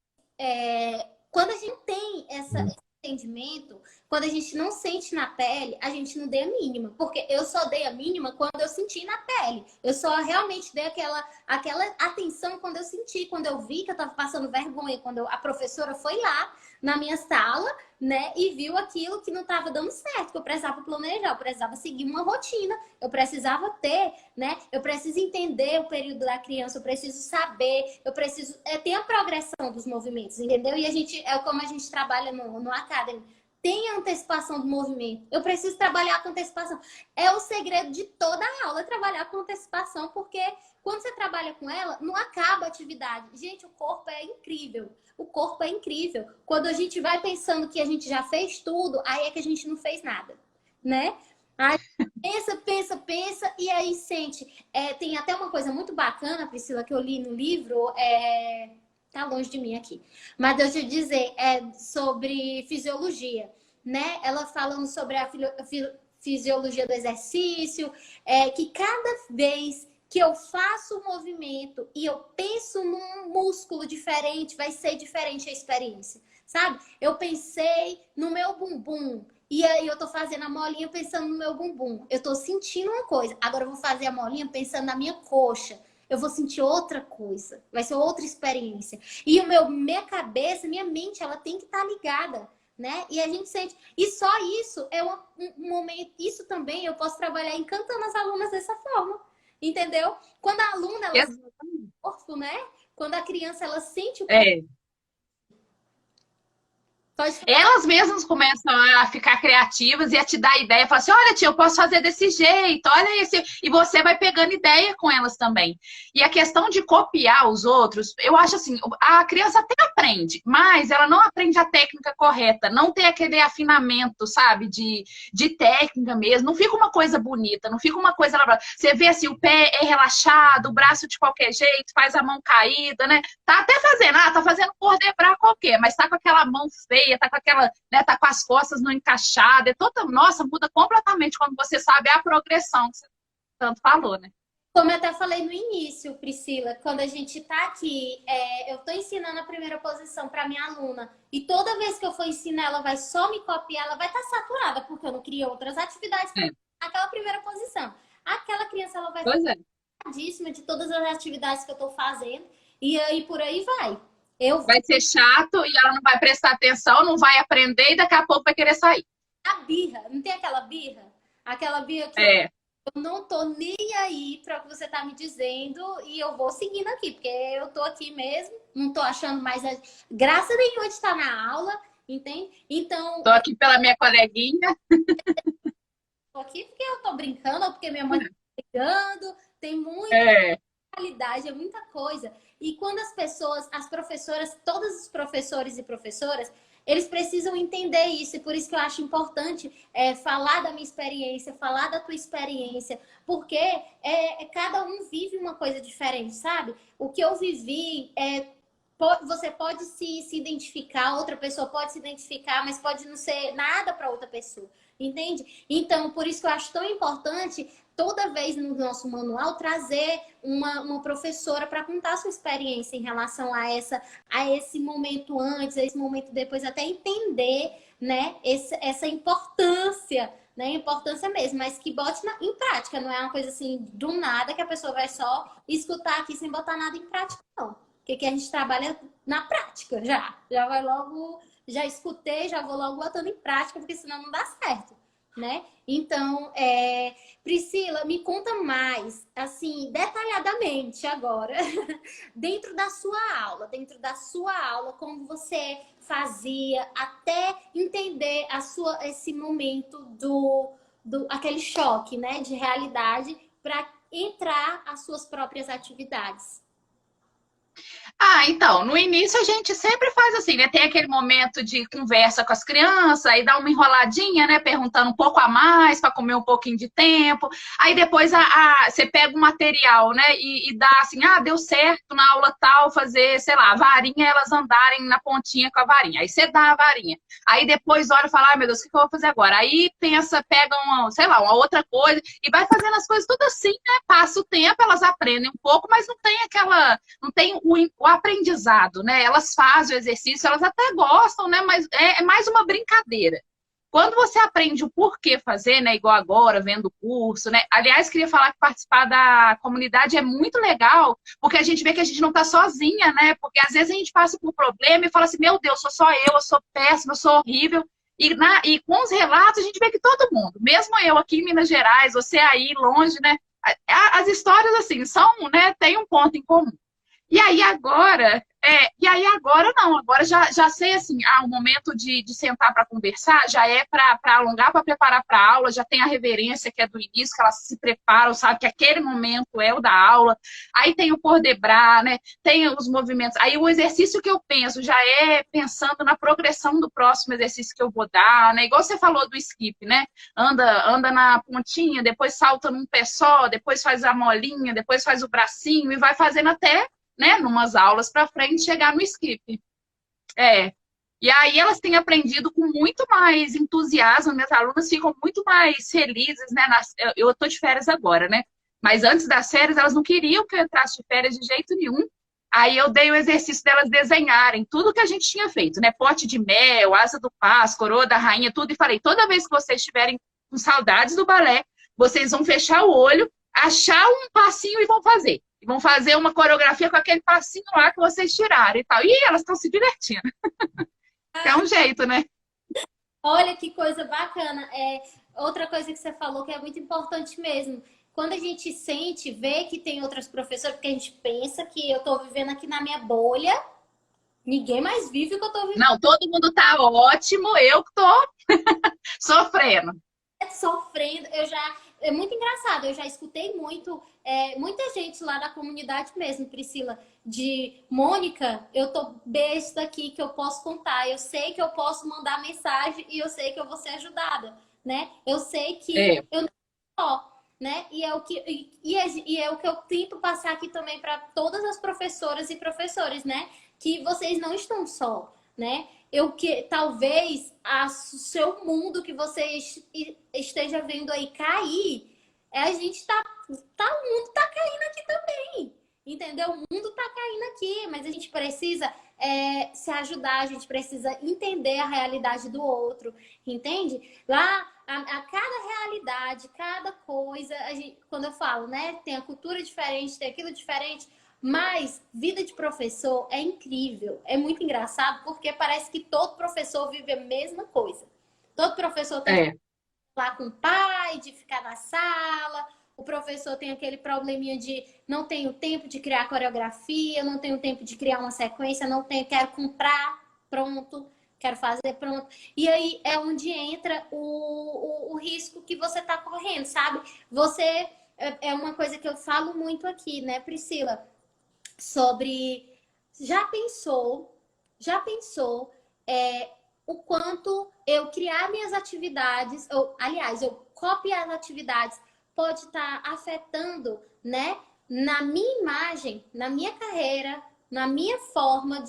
Speaker 1: quando a gente tem esse entendimento, quando a gente não sente na pele, a gente não dê a mínima. Porque eu só dei a mínima quando eu senti na pele. Eu só realmente dei aquela atenção quando eu senti, quando eu vi que eu estava passando vergonha, quando a professora foi lá na minha sala, né, e viu aquilo que não estava dando certo, que eu precisava planejar, eu precisava seguir uma rotina, eu precisava ter, né, eu preciso entender o período da criança, eu preciso saber, eu preciso ter a progressão dos movimentos, entendeu? E a gente, é como a gente trabalha no Academy, tem a antecipação do movimento. Eu preciso trabalhar com antecipação. É o segredo de toda a aula, trabalhar com antecipação, porque quando você trabalha com ela, não acaba a atividade. Gente, o corpo é incrível. O corpo é incrível. Quando a gente vai pensando que a gente já fez tudo, aí é que a gente não fez nada, né? Aí pensa, e aí sente. Tem até uma coisa muito bacana, Priscila, que eu li no livro, tá longe de mim aqui. Mas deixa eu dizer, sobre fisiologia, né? Ela falando sobre a fisiologia do exercício, que cada vez que eu faço um movimento e eu penso num músculo diferente, vai ser diferente a experiência, sabe? Eu pensei no meu bumbum, e aí eu tô fazendo a molinha pensando no meu bumbum. Eu tô sentindo uma coisa. Agora eu vou fazer a molinha pensando na minha coxa. Eu vou sentir outra coisa. Vai ser outra experiência. E minha cabeça, minha mente, ela tem que estar ligada, né? E a gente sente. E só isso é um momento. Isso também eu posso trabalhar encantando as alunas dessa forma. Entendeu? Quando a aluna, ela sente o corpo, né? Quando a criança, ela sente o corpo.
Speaker 2: Elas mesmas começam a ficar criativas e a te dar ideia, falar assim, olha tia, eu posso fazer desse jeito, olha esse... E você vai pegando ideia com elas também. E a questão de copiar os outros, eu acho assim, a criança até aprende, mas ela não aprende a técnica correta, não tem aquele afinamento, sabe, de técnica mesmo, não fica uma coisa bonita, não fica uma coisa... Você vê assim, o pé é relaxado, o braço de qualquer jeito, faz a mão caída, né? Tá até fazendo, tá fazendo por debrar qualquer, mas tá com aquela mão feia, tá com aquela, né, tá com as costas não encaixadas, nossa, muda completamente quando você sabe a progressão que você tanto falou, né?
Speaker 1: Como eu até falei no início, Priscila, quando a gente tá aqui, eu tô ensinando a primeira posição para minha aluna, e toda vez que eu for ensinar, ela vai só me copiar, ela vai estar saturada, porque eu não criei outras atividades para aquela primeira posição. Aquela criança, ela vai estar satisfeita de todas as atividades que eu tô fazendo, e aí por aí vai.
Speaker 2: Vai ser chato e ela não vai prestar atenção, não vai aprender e daqui a pouco vai querer sair.
Speaker 1: A birra, não tem aquela birra? Aquela birra que eu não tô nem aí para o que você tá me dizendo e eu vou seguindo aqui, porque eu tô aqui mesmo, não tô achando mais graça nenhuma de estar na aula, entende? Então...
Speaker 2: Tô aqui pela minha coleguinha.
Speaker 1: Tô aqui porque eu tô brincando, ou porque minha mãe tá brigando, tem muita qualidade, é muita coisa. E quando as professoras, todos os professores e professoras, eles precisam entender isso. E por isso que eu acho importante falar da minha experiência, falar da tua experiência. Porque cada um vive uma coisa diferente, sabe? O que eu vivi, você pode se identificar, outra pessoa pode se identificar, mas pode não ser nada para outra pessoa. Entende? Então, por isso que eu acho tão importante, toda vez no nosso manual, trazer uma professora para contar a sua experiência em relação a esse momento antes, a esse momento depois, até entender, né, essa importância, né, importância mesmo, mas que bote em prática, não é uma coisa assim do nada que a pessoa vai só escutar aqui sem botar nada em prática, não. Porque aqui a gente trabalha na prática, já vai logo... Já escutei, já vou logo botando em prática, porque senão não dá certo, né? Então, Priscila, me conta mais, assim, detalhadamente agora, dentro da sua aula, como você fazia, até entender esse momento aquele choque, né, de realidade, para entrar as suas próprias atividades.
Speaker 2: Então, no início a gente sempre faz assim, né? Tem aquele momento de conversa com as crianças, aí dá uma enroladinha, né? Perguntando um pouco a mais para comer um pouquinho de tempo. Aí depois você pega o material, né? E dá assim, deu certo na aula tal fazer, sei lá, a varinha, elas andarem na pontinha com a varinha. Aí você dá a varinha. Aí depois olha e fala, meu Deus, o que eu vou fazer agora? Aí pensa, pega sei lá, uma outra coisa e vai fazendo as coisas tudo assim, né? Passa o tempo, elas aprendem um pouco, mas não tem não tem o aprendizado, né? Elas fazem o exercício, elas até gostam, né? Mas é mais uma brincadeira. Quando você aprende o porquê fazer, né? Igual agora, vendo o curso, né? Aliás, queria falar que participar da comunidade é muito legal, porque a gente vê que a gente não está sozinha, né? Porque às vezes a gente passa por um problema e fala assim, meu Deus, sou só eu sou péssima, eu sou horrível. E com os relatos, a gente vê que todo mundo, mesmo eu aqui em Minas Gerais, você aí longe, né? As histórias, assim, né? Tem um ponto em comum. E aí agora não, agora já sei assim, o momento de sentar para conversar já é para alongar, para preparar para a aula, já tem a reverência que é do início, que elas se preparam, sabe que aquele momento é o da aula, aí tem o por debrar, né? Tem os movimentos, aí o exercício que eu penso já é pensando na progressão do próximo exercício que eu vou dar, né? Igual você falou do skip, né? Anda na pontinha, depois salta num pé só, depois faz a molinha, depois faz o bracinho e vai fazendo até, né, numas aulas para frente, chegar no skip. É. E aí elas têm aprendido com muito mais entusiasmo, minhas alunas ficam muito mais felizes, né? Eu estou de férias agora, né? Mas antes das férias, elas não queriam que eu entrasse de férias de jeito nenhum. Aí eu dei o exercício delas desenharem tudo que a gente tinha feito, né? Pote de mel, asa do paz, coroa da rainha, tudo. E falei, toda vez que vocês estiverem com saudades do balé, vocês vão fechar o olho, achar um passinho e vão fazer. E vão fazer uma coreografia com aquele passinho lá que vocês tiraram e tal. E elas estão se divertindo. É um jeito, né?
Speaker 1: Olha que coisa bacana. Outra coisa que você falou que é muito importante mesmo. Quando a gente sente, vê que tem outras professoras, porque a gente pensa que eu tô vivendo aqui na minha bolha, ninguém mais vive o que eu tô vivendo.
Speaker 2: Não, todo mundo tá ótimo, eu que tô sofrendo.
Speaker 1: Sofrendo. É muito engraçado, eu já escutei muita gente lá da comunidade mesmo, Priscila, de Mônica, eu tô besta aqui que eu posso contar, eu sei que eu posso mandar mensagem e eu sei que eu vou ser ajudada, né? Eu sei que eu não só, né? E é o que eu tento passar aqui também para todas as professoras e professores, né? Que vocês não estão só, né? Que talvez o seu mundo que você esteja vendo aí cair, a gente o mundo tá caindo aqui também, entendeu? O mundo tá caindo aqui, mas a gente precisa se ajudar, a gente precisa entender a realidade do outro, entende? Lá, a cada realidade, cada coisa, quando eu falo, né, tem a cultura diferente, tem aquilo diferente, mas vida de professor é incrível, é muito engraçado, porque parece que todo professor vive a mesma coisa. Todo professor tem que falar com o pai, de ficar na sala, o professor tem aquele probleminha de não tenho tempo de criar coreografia, não tenho tempo de criar uma sequência, quero comprar pronto, quero fazer pronto. E aí é onde entra o risco que você está correndo, sabe? É uma coisa que eu falo muito aqui, né, Priscila? Sobre já pensou o quanto eu criar minhas atividades, aliás, eu copiar as atividades pode estar afetando, né, na minha imagem, na minha carreira, na minha forma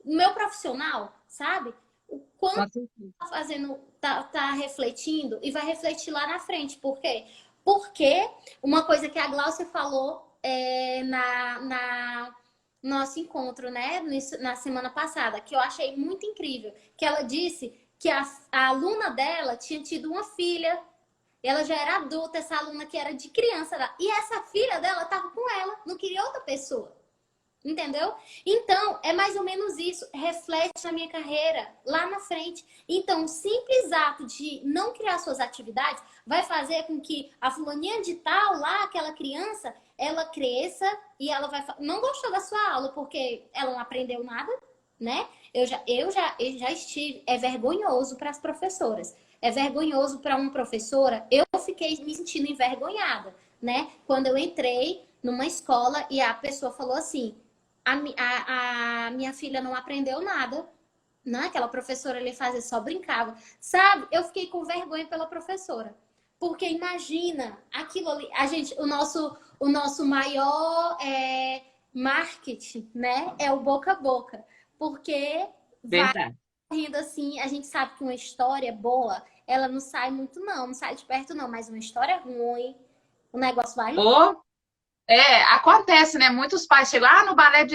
Speaker 1: no meu profissional, sabe? O quanto tá fazendo, tá refletindo e vai refletir lá na frente. Por quê? Porque uma coisa que a Glaucia falou na nosso encontro, né, na semana passada, que eu achei muito incrível, que ela disse que a aluna dela tinha tido uma filha, ela já era adulta, essa aluna que era de criança lá, e essa filha dela estava com ela, não queria outra pessoa. Entendeu? Então, é mais ou menos isso. Reflete na minha carreira lá na frente. Então, o simples ato de não criar suas atividades vai fazer com que a fulaninha de tal lá, aquela criança, ela cresça e ela não gostou da sua aula porque ela não aprendeu nada, né? Eu já estive. É vergonhoso para as professoras. É vergonhoso para uma professora. Eu fiquei me sentindo envergonhada, né? Quando eu entrei numa escola e a pessoa falou assim: a minha filha não aprendeu nada, né? Aquela professora ali fazia só brincava, sabe? Eu fiquei com vergonha pela professora, porque imagina aquilo ali, o nosso maior marketing, né? É o boca a boca, porque vai rindo assim, a gente sabe que uma história boa, ela não sai muito não sai de perto não, mas uma história ruim, o negócio vai.
Speaker 2: Acontece, né? Muitos pais chegam, no balé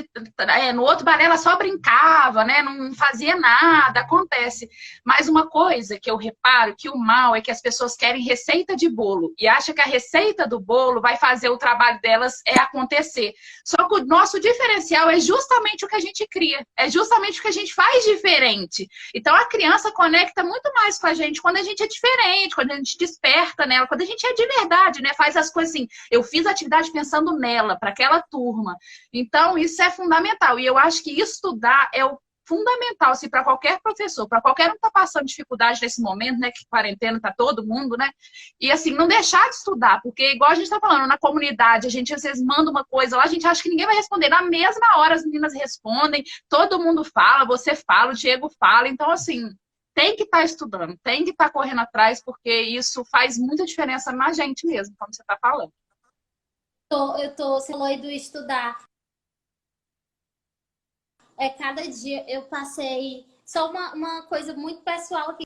Speaker 2: no outro balé ela só brincava, né? Não fazia nada, acontece. Mas uma coisa que eu reparo que o mal é que as pessoas querem receita de bolo e acham que a receita do bolo vai fazer o trabalho delas acontecer. Só que o nosso diferencial é justamente o que a gente cria, é justamente o que a gente faz diferente. Então a criança conecta muito mais com a gente quando a gente é diferente, quando a gente desperta nela, quando a gente é de verdade, né? Faz as coisas assim. Eu fiz a atividade pensando nela, para aquela turma. Então, isso é fundamental. E eu acho que estudar é o fundamental, assim, para qualquer professor, para qualquer um que está passando dificuldade nesse momento, né? Que quarentena está todo mundo, né? E assim, não deixar de estudar, porque, igual a gente está falando, na comunidade, a gente às vezes manda uma coisa lá, a gente acha que ninguém vai responder. Na mesma hora as meninas respondem, todo mundo fala, você fala, o Diego fala. Então, assim, tem que estar estudando, tem que estar correndo atrás, porque isso faz muita diferença na gente mesmo, como você está falando.
Speaker 1: Você falou aí do estudar. Cada dia eu passei. Só uma coisa muito pessoal aqui.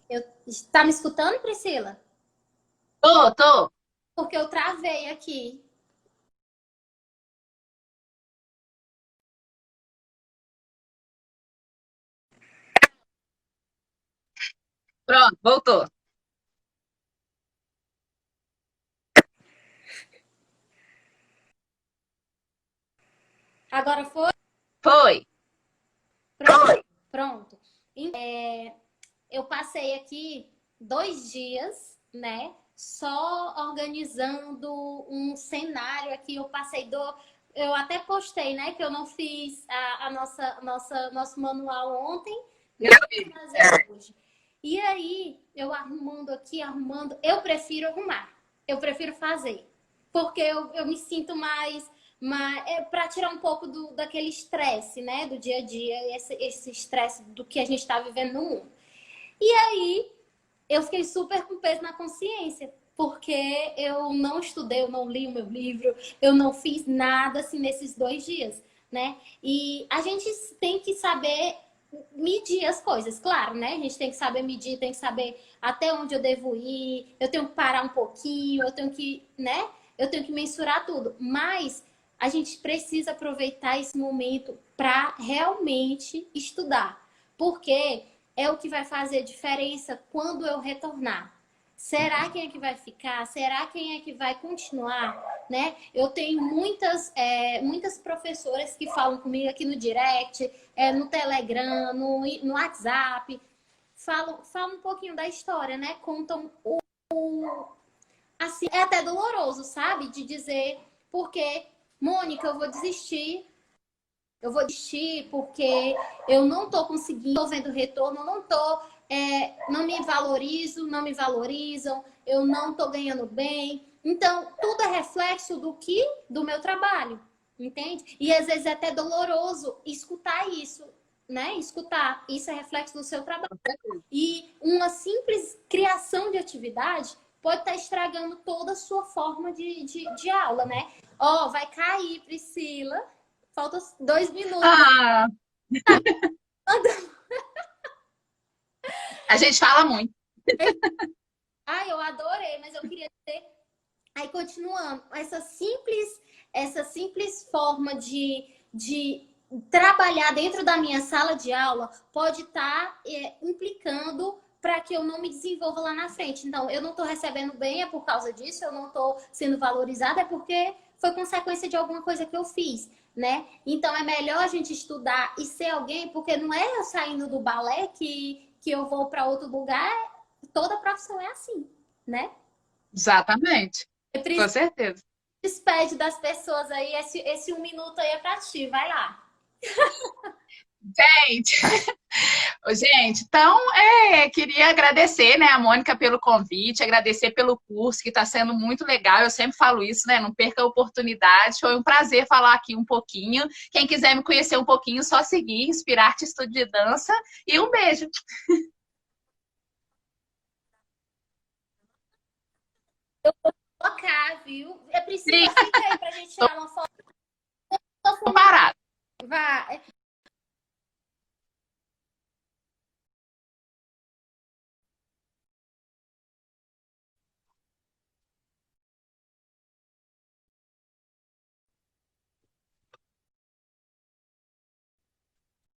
Speaker 1: Tá me escutando, Priscila?
Speaker 2: Tô.
Speaker 1: Porque eu travei aqui.
Speaker 2: Pronto, voltou.
Speaker 1: Agora foi?
Speaker 2: Foi.
Speaker 1: Pronto. Pronto. Eu passei aqui 2 dias, né? Só organizando um cenário aqui. Eu até postei, né? Que eu não fiz a nosso manual ontem,
Speaker 2: Eu
Speaker 1: nem
Speaker 2: vi.
Speaker 1: vou fazer hoje. E aí, eu arrumando aqui, eu prefiro arrumar. Eu prefiro fazer. Porque eu me sinto mais para tirar um pouco daquele estresse, né? Do dia a dia, esse estresse do que a gente está vivendo no mundo. E aí, eu fiquei super com peso na consciência, porque eu não estudei, eu não li o meu livro, eu não fiz nada assim nesses 2 dias, né? E a gente tem que saber medir as coisas, claro, né? A gente tem que saber medir, tem que saber até onde eu devo ir, eu tenho que parar um pouquinho, eu tenho que, né? Eu tenho que mensurar tudo, mas a gente precisa aproveitar esse momento para realmente estudar, porque é o que vai fazer diferença quando eu retornar. Será quem é que vai ficar? Será quem é que vai continuar? Né? Eu tenho muitas professoras que falam comigo aqui no direct, no Telegram, no WhatsApp. Falam um pouquinho da história, né? Contam assim, é até doloroso, sabe? De dizer, porque, Mônica, eu vou desistir porque eu não estou conseguindo, tô vendo retorno, não me valorizo, não me valorizam, eu não estou ganhando bem. Então, tudo é reflexo do meu trabalho, entende? E às vezes é até doloroso escutar isso, né? Escutar, isso é reflexo do seu trabalho. E uma simples criação de atividade pode estar estragando toda a sua forma de aula, né? Vai cair, Priscila. Faltam 2 minutos.
Speaker 2: Ah, a gente fala muito.
Speaker 1: Eu adorei, mas eu queria dizer. Aí, continuando, essa simples forma de trabalhar dentro da minha sala de aula pode estar implicando para que eu não me desenvolva lá na frente. Então, eu não estou recebendo bem, é por causa disso, eu não estou sendo valorizada, é porque foi consequência de alguma coisa que eu fiz, né? Então, é melhor a gente estudar e ser alguém, porque não é eu saindo do balé que eu vou para outro lugar, toda profissão é assim, né?
Speaker 2: Exatamente. Com certeza.
Speaker 1: Despede das pessoas aí, esse 1 minuto aí é pra ti, vai lá.
Speaker 2: Gente, gente, então, queria agradecer, né, a Mônica pelo convite, agradecer pelo curso, que está sendo muito legal, eu sempre falo isso, né, não perca a oportunidade, foi um prazer falar aqui um pouquinho, quem quiser me conhecer um pouquinho, só seguir, Inspirarte Estúdio de Dança, e um beijo.
Speaker 1: Colocar, viu? É
Speaker 2: Sim,
Speaker 1: Priscila, fica aí pra gente tirar uma foto.
Speaker 2: tô parada.
Speaker 1: Vai.